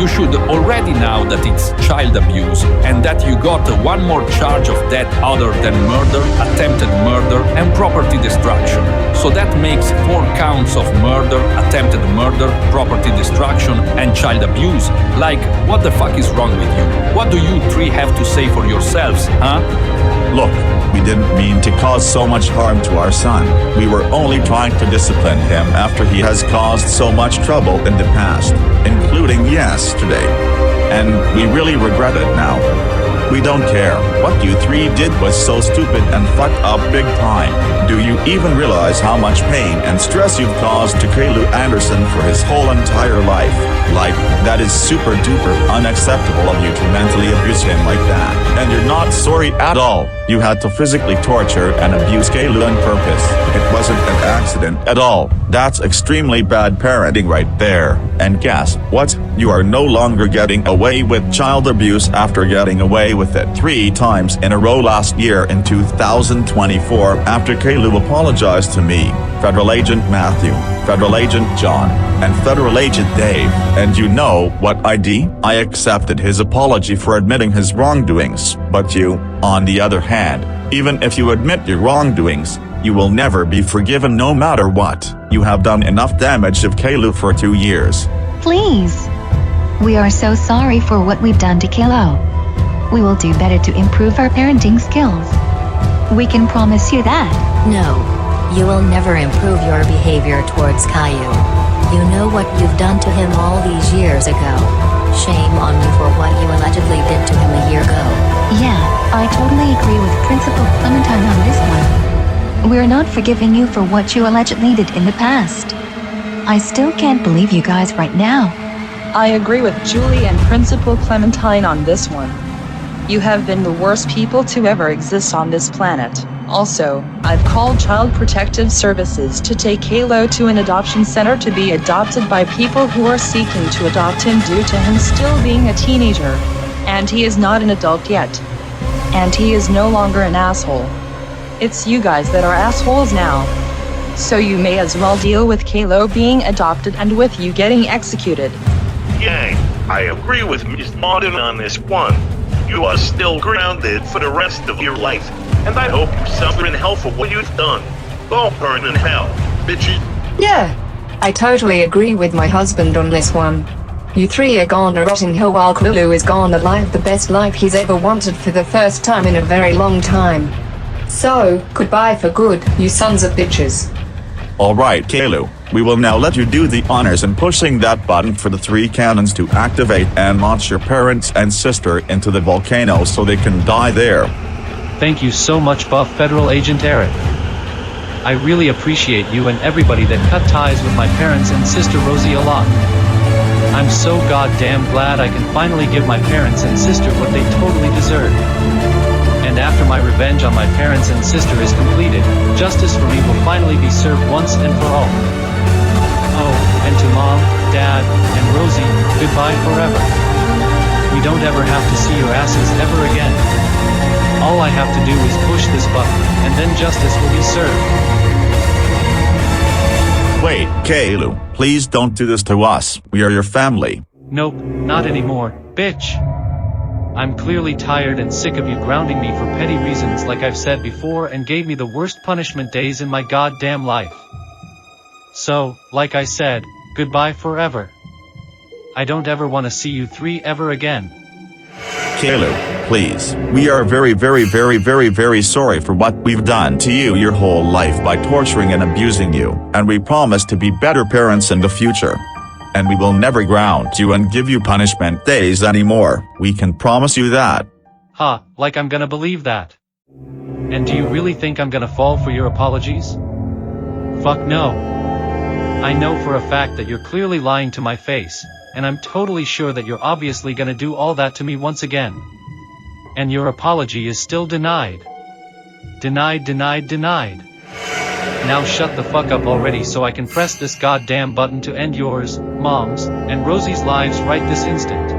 You should already know that it's child abuse and that you got one more charge of death other than murder, attempted murder, and property destruction. So that makes 4 counts of murder, attempted murder, property destruction, and child abuse. Like, what the fuck is wrong with you? What do you three have to say for yourselves, huh? Look, we didn't mean to cause so much harm to our son. We were only trying to discipline him after he has caused so much trouble in the past, including yesterday. And we really regret it now. We don't care. What you three did was so stupid and fucked up big time. Do you even realize how much pain and stress you've caused to Caillou Anderson for his whole entire life? Like, that is super duper unacceptable of you to mentally abuse him like that. And you're not sorry at all. You had to physically torture and abuse Caillou on purpose. It wasn't an accident at all. That's extremely bad parenting right there. And guess what? You are no longer getting away with child abuse after getting away with it 3 times in a row last year in 2024 after Caillou apologized to me, Federal Agent Matthew, Federal Agent John, and Federal Agent Dave. And you know what I did? I accepted his apology for admitting his wrongdoings. But you, on the other hand, even if you admit your wrongdoings, you will never be forgiven no matter what. You have done enough damage to Caillou for 2 years. Please. We are so sorry for what we've done to Caillou. We will do better to improve our parenting skills. We can promise you that. No. You will never improve your behavior towards Caillou. You know what you've done to him all these years ago. Shame on you for what you allegedly did to him a year ago. Yeah, I totally agree with Principal Clementine on this one. We're not forgiving you for what you allegedly did in the past. I still can't believe you guys right now. I agree with Julie and Principal Clementine on this one. You have been the worst people to ever exist on this planet. Also, I've called Child Protective Services to take Caillou to an adoption center to be adopted by people who are seeking to adopt him due to him still being a teenager. And he is not an adult yet. And he is no longer an asshole. It's you guys that are assholes now. So you may as well deal with Caillou being adopted and with you getting executed. Yay, I agree with Ms. Martin on this one. You are still grounded for the rest of your life, and I hope you suffer in hell for what you've done. Go burn in hell, bitches. Yeah, I totally agree with my husband on this one. You 3 are gonna rot in hell while Caillou is gonna live the best life he's ever wanted for the first time in a very long time. So, goodbye for good, you sons of bitches. Alright, Caillou, we will now let you do the honors in pushing that button for the 3 cannons to activate and launch your parents and sister into the volcano so they can die there. Thank you so much, Buff Federal Agent Eric. I really appreciate you and everybody that cut ties with my parents and sister Rosie a lot. I'm so goddamn glad I can finally give my parents and sister what they totally deserve. And after my revenge on my parents and sister is completed, justice for me will finally be served once and for all. Oh, and to Mom, Dad, and Rosie, goodbye forever. We don't ever have to see your asses ever again. All I have to do is push this button, and then justice will be served. Wait, Caillou, please don't do this to us. We are your family. Nope, not anymore, bitch. I'm clearly tired and sick of you grounding me for petty reasons like I've said before and gave me the worst punishment days in my goddamn life. So, like I said, goodbye forever. I don't ever want to see you 3 ever again. Caillou, please. We are very sorry for what we've done to you your whole life by torturing and abusing you, and we promise to be better parents in the future. And we will never ground you and give you punishment days anymore. We can promise you that. Ha, like I'm gonna believe that. And do you really think I'm gonna fall for your apologies? Fuck no. I know for a fact that you're clearly lying to my face, and I'm totally sure that you're obviously gonna do all that to me once again. And your apology is still denied. Denied. Now shut the fuck up already so I can press this goddamn button to end yours, Mom's, and Rosie's lives right this instant.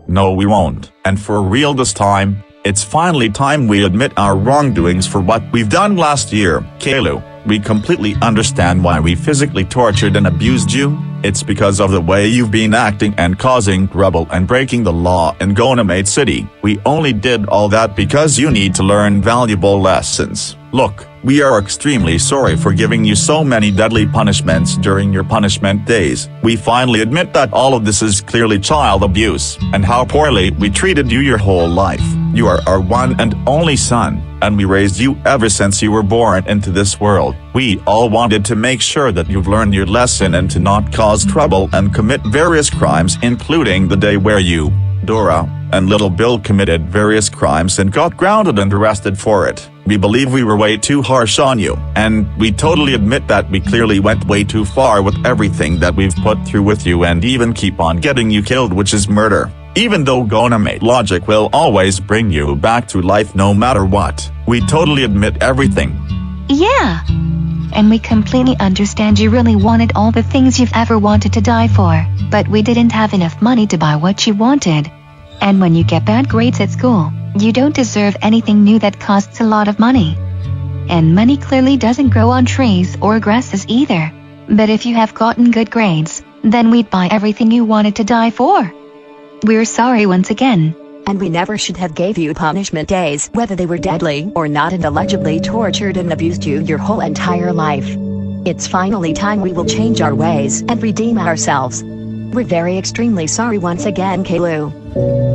No, we won't. And for real this time, it's finally time we admit our wrongdoings for what we've done last year. Caillou, we completely understand why we physically tortured and abused you. It's because of the way you've been acting and causing trouble and breaking the law in Gonamate City. We only did all that because you need to learn valuable lessons. Look, we are extremely sorry for giving you so many deadly punishments during your punishment days. We finally admit that all of this is clearly child abuse, and how poorly we treated you your whole life. You are our one and only son, and we raised you ever since you were born into this world. We all wanted to make sure that you've learned your lesson and to not cause trouble and commit various crimes, including the day where you, Dora, and little Bill committed various crimes and got grounded and arrested for it. We believe we were way too harsh on you, and we totally admit that we clearly went way too far with everything that we've put through with you and even keep on getting you killed, which is murder. Even though Gonamate logic will always bring you back to life no matter what, we totally admit everything. Yeah. And we completely understand you really wanted all the things you've ever wanted to die for, but we didn't have enough money to buy what you wanted. And when you get bad grades at school, you don't deserve anything new that costs a lot of money. And money clearly doesn't grow on trees or grasses either. But if you have gotten good grades, then we'd buy everything you wanted to die for. We're sorry once again. And we never should have gave you punishment days, whether they were deadly or not, and allegedly tortured and abused you your whole entire life. It's finally time we will change our ways and redeem ourselves. We're very extremely sorry once again, Caillou.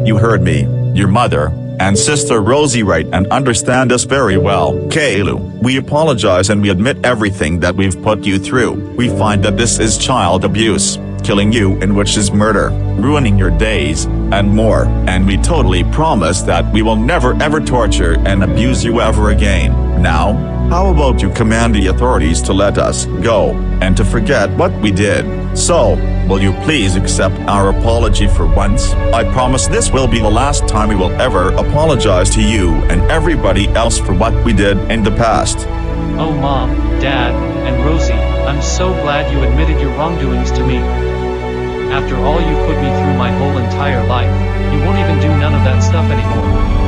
You heard me, your mother, and sister Rosie right and understand us very well. Caillou, we apologize and we admit everything that we've put you through. We find that this is child abuse, killing you, in which is murder, ruining your days, and more, and we totally promise that we will never ever torture and abuse you ever again. Now, how about you command the authorities to let us go, and to forget what we did? So, will you please accept our apology for once? I promise this will be the last time we will ever apologize to you and everybody else for what we did in the past. Oh Mom, Dad, and Rosie, I'm so glad you admitted your wrongdoings to me. After all you put me through my whole entire life, you won't even do none of that stuff anymore.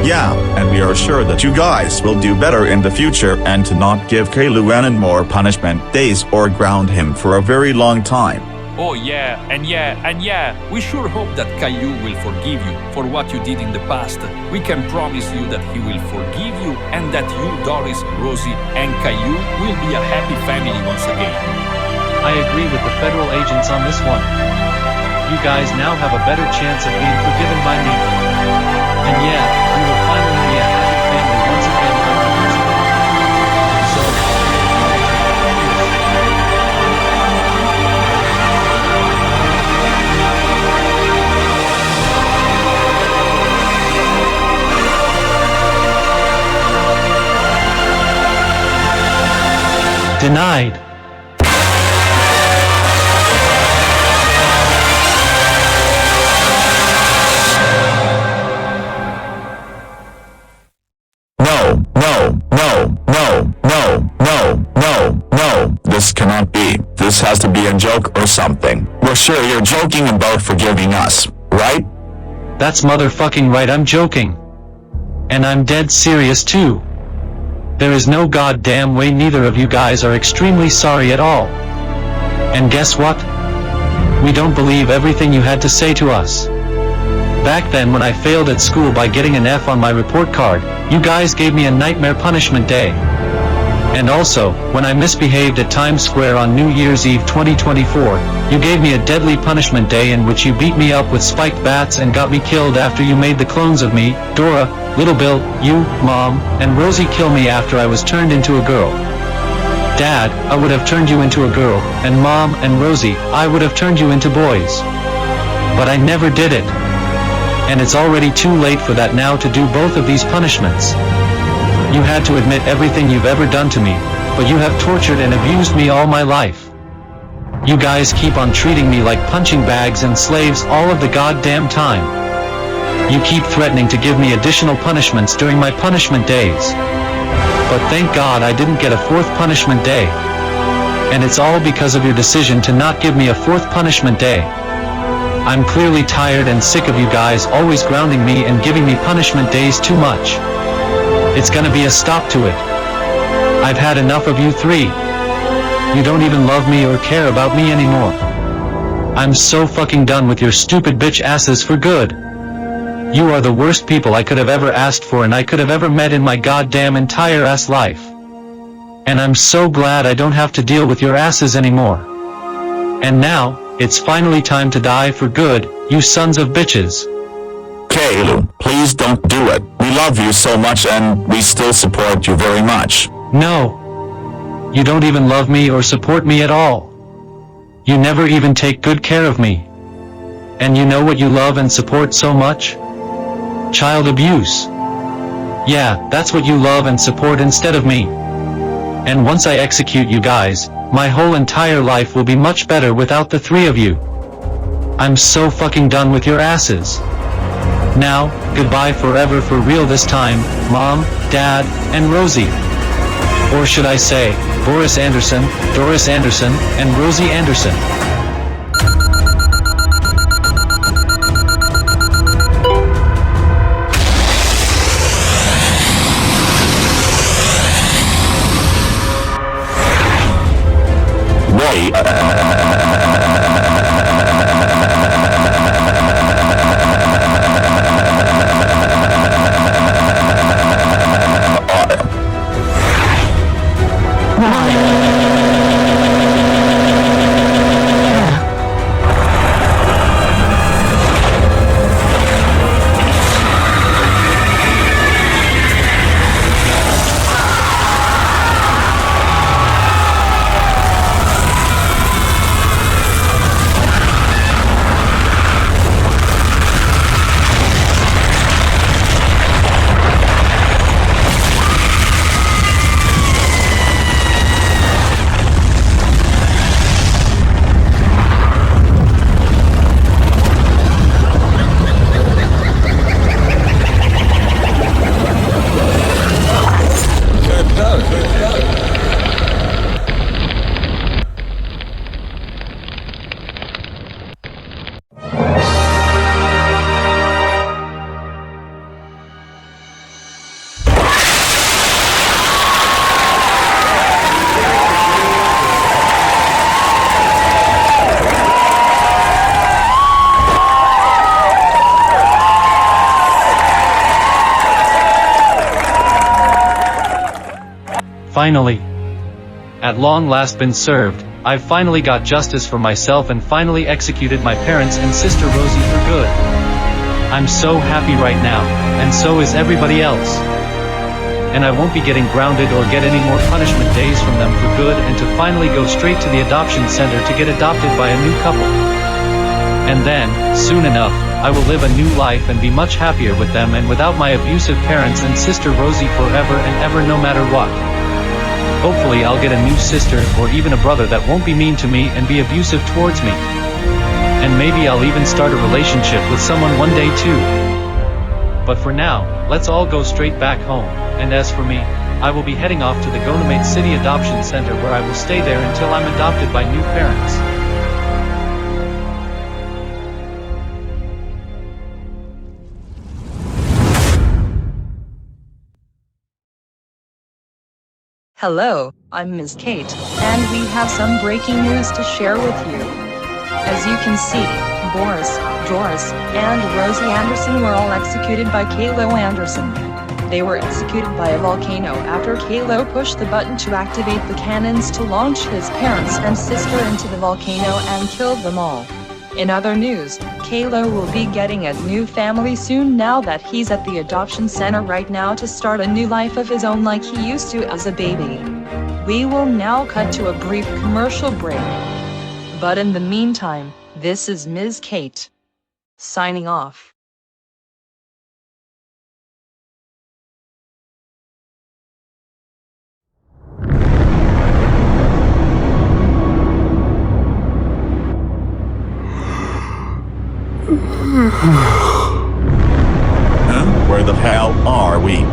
Yeah, and we are sure that you guys will do better in the future and to not give Caillou any more punishment days or ground him for a very long time. Oh yeah, and yeah, we sure hope that Caillou will forgive you for what you did in the past. We can promise you that he will forgive you and that you, Doris, Rosie, and Caillou will be a happy family once again. I agree with the federal agents on this one. You guys now have a better chance of being forgiven by me. And yeah, we will finally be a happy family once again. So, denied. No, this cannot be. This has to be a joke or something. We're sure you're joking about forgiving us, right? That's motherfucking right, I'm joking. And I'm dead serious too. There is no goddamn way neither of you guys are extremely sorry at all. And guess what? We don't believe everything you had to say to us. Back then when I failed at school by getting an F on my report card, you guys gave me a nightmare punishment day. And also, when I misbehaved at Times Square on New Year's Eve 2024, you gave me a deadly punishment day in which you beat me up with spiked bats and got me killed after you made the clones of me, Dora, Little Bill, you, Mom, and Rosie kill me after I was turned into a girl. Dad, I would have turned you into a girl, and Mom and Rosie, I would have turned you into boys. But I never did it. And it's already too late for that now to do both of these punishments. You had to admit everything you've ever done to me, but you have tortured and abused me all my life. You guys keep on treating me like punching bags and slaves all of the goddamn time. You keep threatening to give me additional punishments during my punishment days. But thank God I didn't get a fourth punishment day. And it's all because of your decision to not give me a fourth punishment day. I'm clearly tired and sick of you guys always grounding me and giving me punishment days too much. It's gonna be a stop to it. I've had enough of you three. You don't even love me or care about me anymore. I'm so fucking done with your stupid bitch asses for good. You are the worst people I could have ever asked for and I could have ever met in my goddamn entire ass life. And I'm so glad I don't have to deal with your asses anymore. And now, it's finally time to die for good, you sons of bitches. Caillou, please don't do it. We love you so much and we still support you very much. No. You don't even love me or support me at all. You never even take good care of me. And you know what you love and support so much? Child abuse. Yeah, that's what you love and support instead of me. And once I execute you guys, my whole entire life will be much better without the three of you. I'm so fucking done with your asses. Now, goodbye forever for real this time, Mom, Dad, and Rosie. Or should I say, Boris Anderson, Doris Anderson, and Rosie Anderson. Finally. At long last been served, I've finally got justice for myself and finally executed my parents and sister Rosie for good. I'm so happy right now, and so is everybody else. And I won't be getting grounded or get any more punishment days from them for good and to finally go straight to the adoption center to get adopted by a new couple. And then, soon enough, I will live a new life and be much happier with them and without my abusive parents and sister Rosie forever and ever no matter what. Hopefully I'll get a new sister or even a brother that won't be mean to me and be abusive towards me. And maybe I'll even start a relationship with someone one day too. But for now, let's all go straight back home, and as for me, I will be heading off to the Gonamate City Adoption Center where I will stay there until I'm adopted by new parents. Hello, I'm Ms. Kate, and we have some breaking news to share with you. As you can see, Boris, Doris, and Rosie Anderson were all executed by Caillou Anderson. They were executed by a volcano after Caillou pushed the button to activate the cannons to launch his parents and sister into the volcano and killed them all. In other news, Caillou will be getting a new family soon now that he's at the adoption center right now to start a new life of his own like he used to as a baby. We will now cut to a brief commercial break. But in the meantime, this is Ms. Kate. Signing off. Where the hell are we?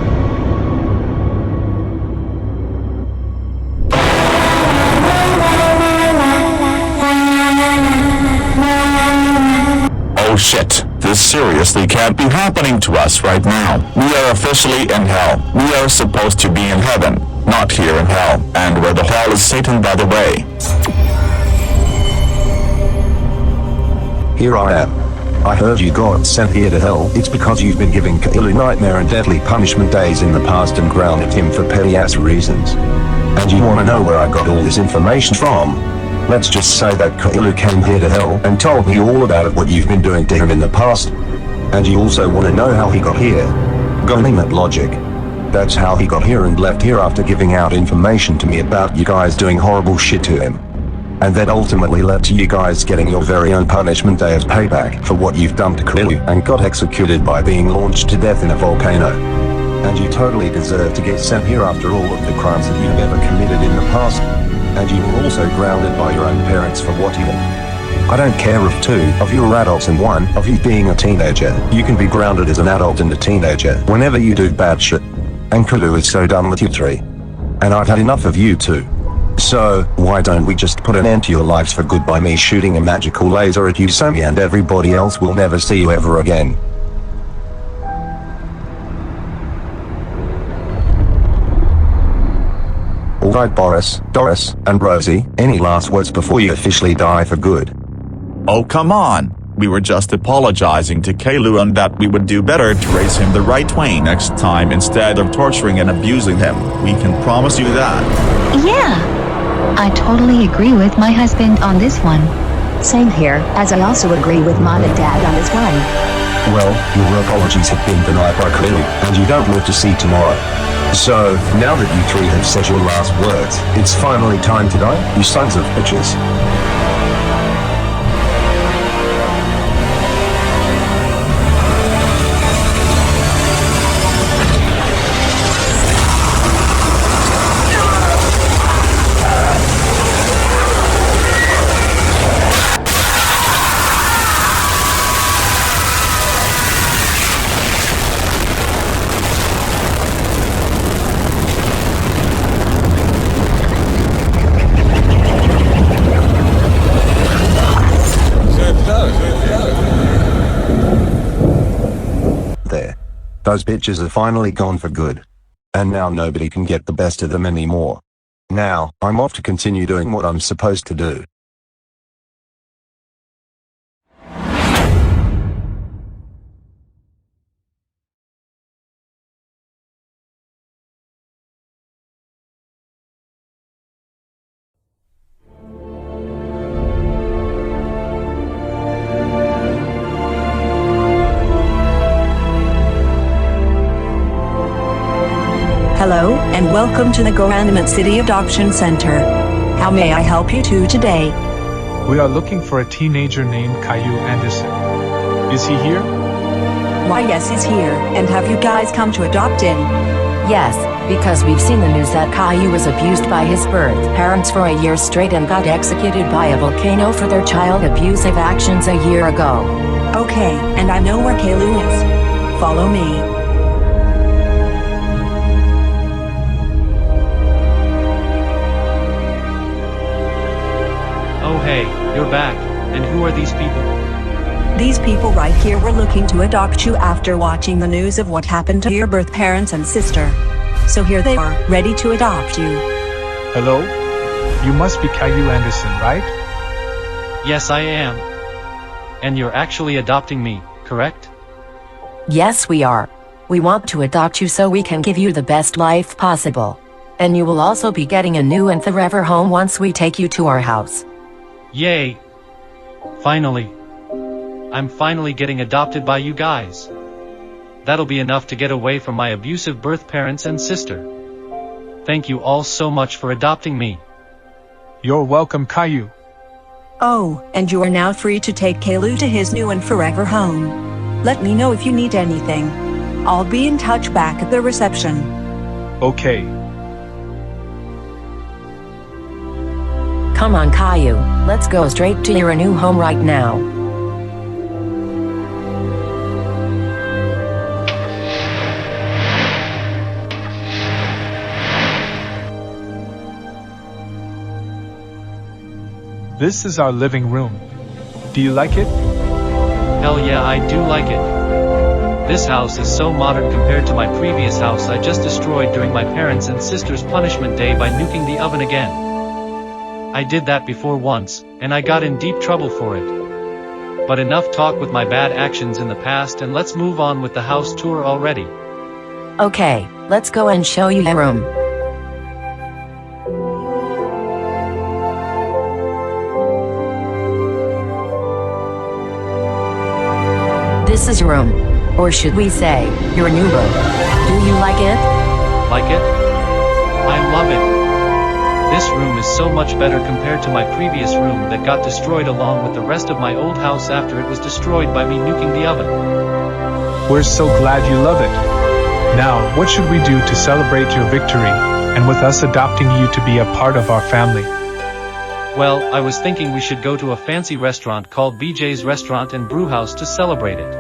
Oh shit, this seriously can't be happening to us right now. We are officially in hell. We are supposed to be in heaven, not here in hell. And where the hell is Satan, by the way? Here I am. I heard you got sent here to hell. It's because you've been giving Caillou nightmare and deadly punishment days in the past and grounded him for petty-ass reasons. And you wanna know where I got all this information from? Let's just say that Caillou came here to hell and told me all about what you've been doing to him in the past. And you also wanna know how he got here? Gonamate logic. That's how he got here and left here after giving out information to me about you guys doing horrible shit to him. And that ultimately led to you guys getting your very own punishment day as payback for what you've done to Caillou and got executed by being launched to death in a volcano. And you totally deserve to get sent here after all of the crimes that you've ever committed in the past. And you were also grounded by your own parents for what you did. I don't care if two of you are adults and one of you being a teenager. You can be grounded as an adult and a teenager whenever you do bad shit. And Caillou is so done with you three. And I've had enough of you too. So, why don't we just put an end to your lives for good by me shooting a magical laser at you so me and everybody else will never see you ever again. Alright Boris, Doris, and Rosie, any last words before you officially die for good? Oh come on, we were just apologizing to Caillou and that we would do better to raise him the right way next time instead of torturing and abusing him. We can promise you that. Yeah. I totally agree with my husband on this one. Same here, as I also agree with Mom and Dad on this one. Well, your apologies have been denied by Caillou, and you don't live to see tomorrow. So, now that you three have said your last words, it's finally time to die, you sons of bitches. Those bitches are finally gone for good. And now nobody can get the best of them anymore. Now, I'm off to continue doing what I'm supposed to do. Hello, and welcome to the Goranimate City Adoption Center. How may I help you today? We are looking for a teenager named Caillou Anderson. Is he here? Why yes, he's here. And have you guys come to adopt him? Yes, because we've seen the news that Caillou was abused by his birth parents for a year straight and got executed by a volcano for their child abusive actions a year ago. Okay, and I know where Caillou is. Follow me. Oh hey, you're back. And who are these people? These people right here were looking to adopt you after watching the news of what happened to your birth parents and sister. So here they are, ready to adopt you. Hello? You must be Caillou Anderson, right? Yes, I am. And you're actually adopting me, correct? Yes, we are. We want to adopt you so we can give you the best life possible. And you will also be getting a new and forever home once we take you to our house. Yay! Finally. I'm finally getting adopted by you guys. That'll be enough to get away from my abusive birth parents and sister. Thank you all so much for adopting me. You're welcome, Caillou. Oh, and you are now free to take Caillou to his new and forever home. Let me know if you need anything. I'll be in touch back at the reception. Okay. Come on, Caillou, let's go straight to your new home right now. This is our living room. Do you like it? Hell yeah, I do like it. This house is so modern compared to my previous house I just destroyed during my parents' and sister's punishment day by nuking the oven again. I did that before once, and I got in deep trouble for it. But enough talk with my bad actions in the past and let's move on with the house tour already. Okay, let's go and show you your room. This is your room. Or should we say, your new room. Do you like it? Like it? I love it. This room is so much better compared to my previous room that got destroyed along with the rest of my old house after it was destroyed by me nuking the oven. We're so glad you love it. Now, what should we do to celebrate your victory, and with us adopting you to be a part of our family? Well, I was thinking we should go to a fancy restaurant called BJ's Restaurant and Brewhouse to celebrate it.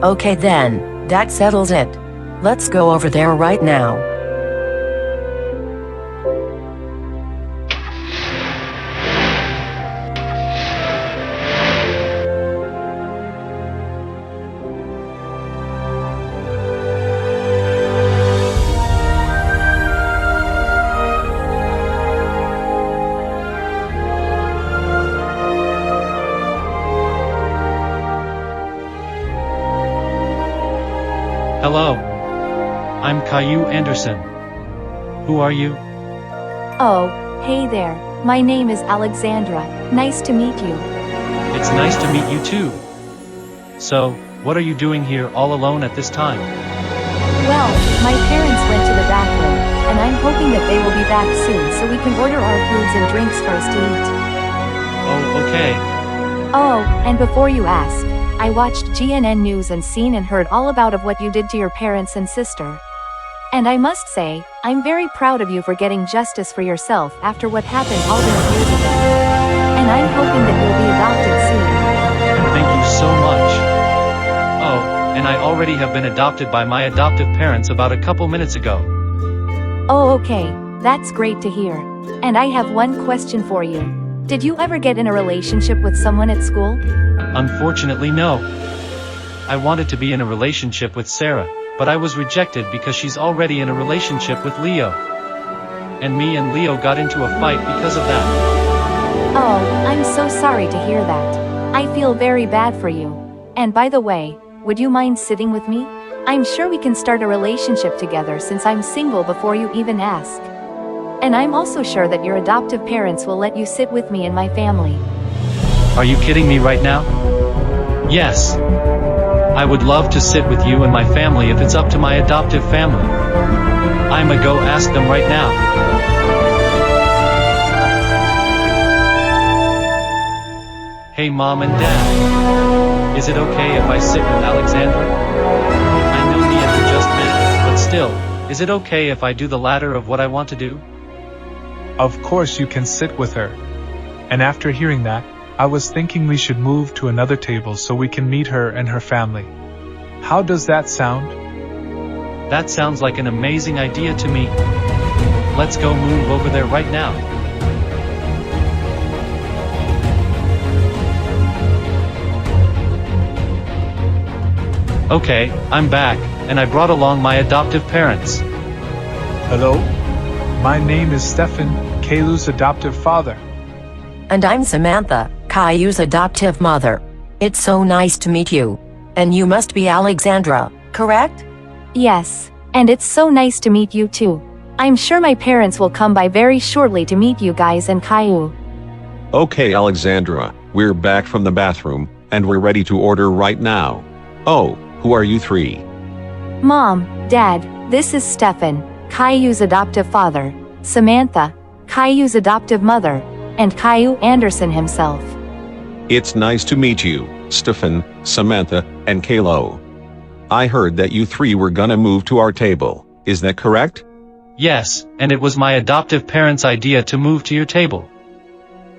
Okay then, that settles it. Let's go over there right now. Hello. I'm Caillou Anderson. Who are you? Oh, hey there. My name is Alexandra. Nice to meet you. It's nice to meet you too. So, what are you doing here all alone at this time? Well, my parents went to the bathroom, and I'm hoping that they will be back soon so we can order our foods and drinks first to eat. Oh, okay. Oh, and before you ask, I watched GNN News and seen and heard all about of what you did to your parents and sister. And I must say, I'm very proud of you for getting justice for yourself after what happened all those years ago. And I'm hoping that you'll be adopted soon. Thank you so much. Oh, and I already have been adopted by my adoptive parents about a couple minutes ago. Oh, okay. That's great to hear. And I have one question for you. Did you ever get in a relationship with someone at school? Unfortunately, no. I wanted to be in a relationship with Sarah, but I was rejected because she's already in a relationship with Leo. And me and Leo got into a fight because of that. Oh, I'm so sorry to hear that. I feel very bad for you. And by the way, would you mind sitting with me? I'm sure we can start a relationship together since I'm single before you even ask. And I'm also sure that your adoptive parents will let you sit with me and my family. Are you kidding me right now? Yes. I would love to sit with you and my family if it's up to my adoptive family. I'ma go ask them right now. Hey Mom and Dad. Is it okay if I sit with Alexandra? I know me and her just met, but still, is it okay if I do the latter of what I want to do? Of course you can sit with her. And after hearing that, I was thinking we should move to another table so we can meet her and her family. How does that sound? That sounds like an amazing idea to me. Let's go move over there right now. Okay, I'm back, and I brought along my adoptive parents. Hello? My name is Stefan, Caillou's adoptive father. And I'm Samantha, Caillou's adoptive mother. It's so nice to meet you. And you must be Alexandra, correct? Yes, and it's so nice to meet you too. I'm sure my parents will come by very shortly to meet you guys and Caillou. Okay, Alexandra, we're back from the bathroom, and we're ready to order right now. Oh, who are you three? Mom, Dad, this is Stefan, Caillou's adoptive father, Samantha, Caillou's adoptive mother, and Caillou Anderson himself. It's nice to meet you, Stefan, Samantha, and Caillou. I heard that you three were gonna move to our table, is that correct? Yes, and it was my adoptive parents' idea to move to your table.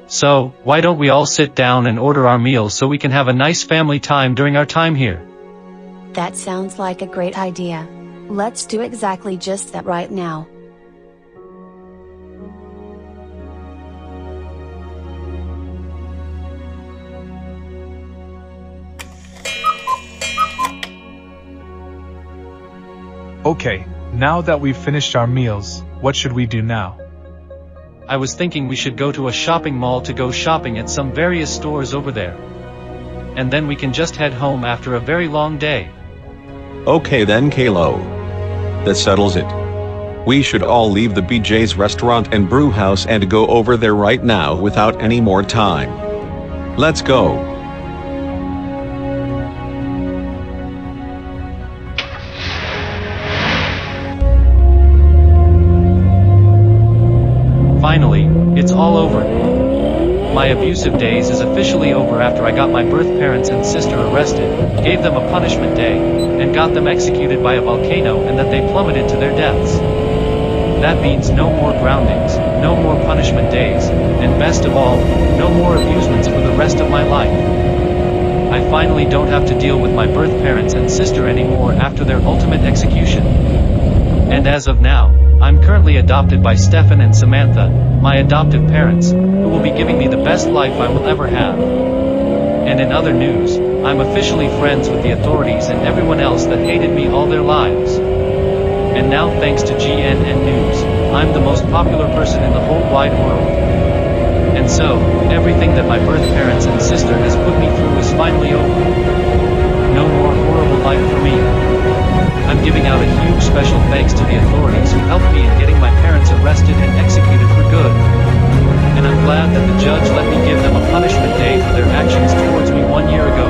So, why don't we all sit down and order our meals so we can have a nice family time during our time here? That sounds like a great idea. Let's do exactly just that right now. Okay, now that we've finished our meals, what should we do now? I was thinking we should go to a shopping mall to go shopping at some various stores over there. And then we can just head home after a very long day. Okay then, Caillou. That settles it. We should all leave the BJ's Restaurant and Brewhouse and go over there right now without any more time. Let's go. Finally, it's all over. My abusive days is officially over after I got my birth parents and sister arrested, gave them a punishment day, and got them executed by a volcano and that they plummeted to their deaths. That means no more groundings, no more punishment days, and best of all, no more abusements for the rest of my life. I finally don't have to deal with my birth parents and sister anymore after their ultimate execution. And as of now, I'm currently adopted by Stefan and Samantha, my adoptive parents, who will be giving me the best life I will ever have. And in other news, I'm officially friends with the authorities and everyone else that hated me all their lives. And now thanks to GNN News, I'm the most popular person in the whole wide world. And so, everything that my birth parents and sister has put me through is finally over. No more horrible life for me. I'm giving out a huge special thanks to the authorities who helped me in getting my parents arrested and executed for good. And I'm glad that the judge let me give them a punishment day for their actions towards me 1 year ago.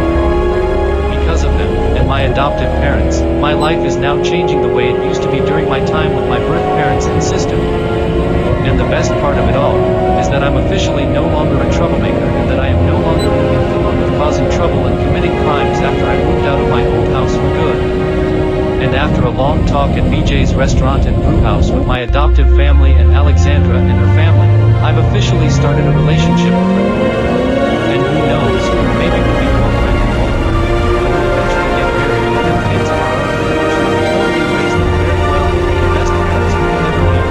Because of them, and my adoptive parents, my life is now changing the way it used to be during my time with my birth parents and sister. And the best part of it all, is that I'm officially no longer a troublemaker and that I am no longer moving forward with causing trouble and committing crimes after I moved out of my old house for good. And after a long talk at BJ's restaurant and brewhouse with my adoptive family and Alexandra and her family, I've officially started a relationship with her. And who knows, maybe we'll be more friends. But we'll eventually get married and have kids of our own, which will totally raise them very well and be the best parents we will ever be.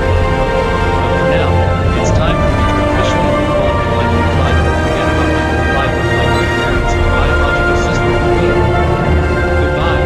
But for now, it's time for me to officially move on with my new life and forget about my old life with my birth parents and biological sister for good. Goodbye.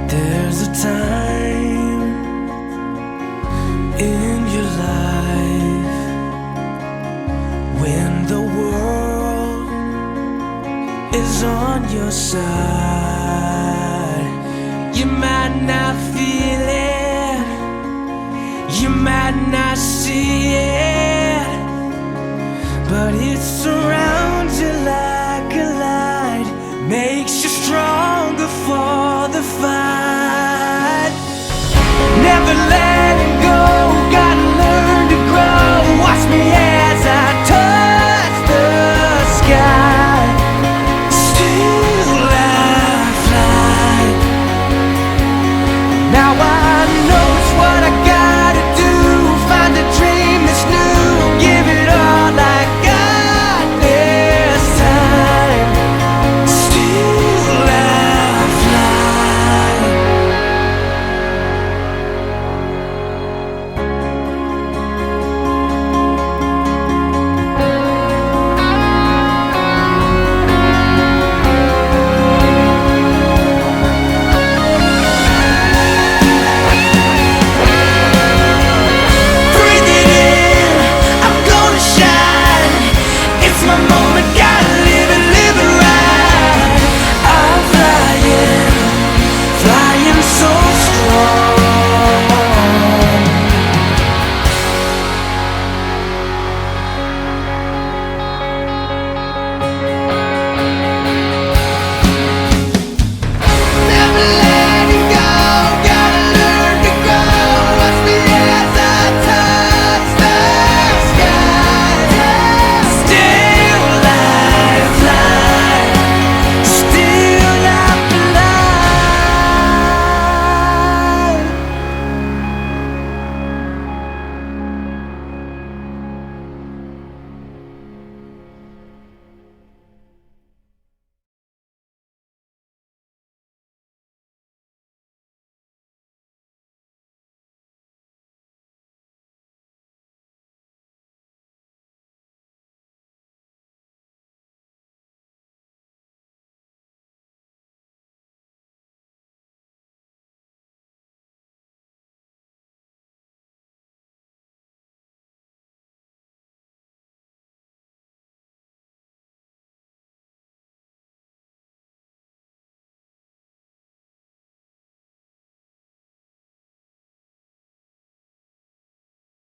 There's a time in your life when the world is on your side. You might not feel it, you might not see it, but it surrounds you like a light, makes you stronger for the fight.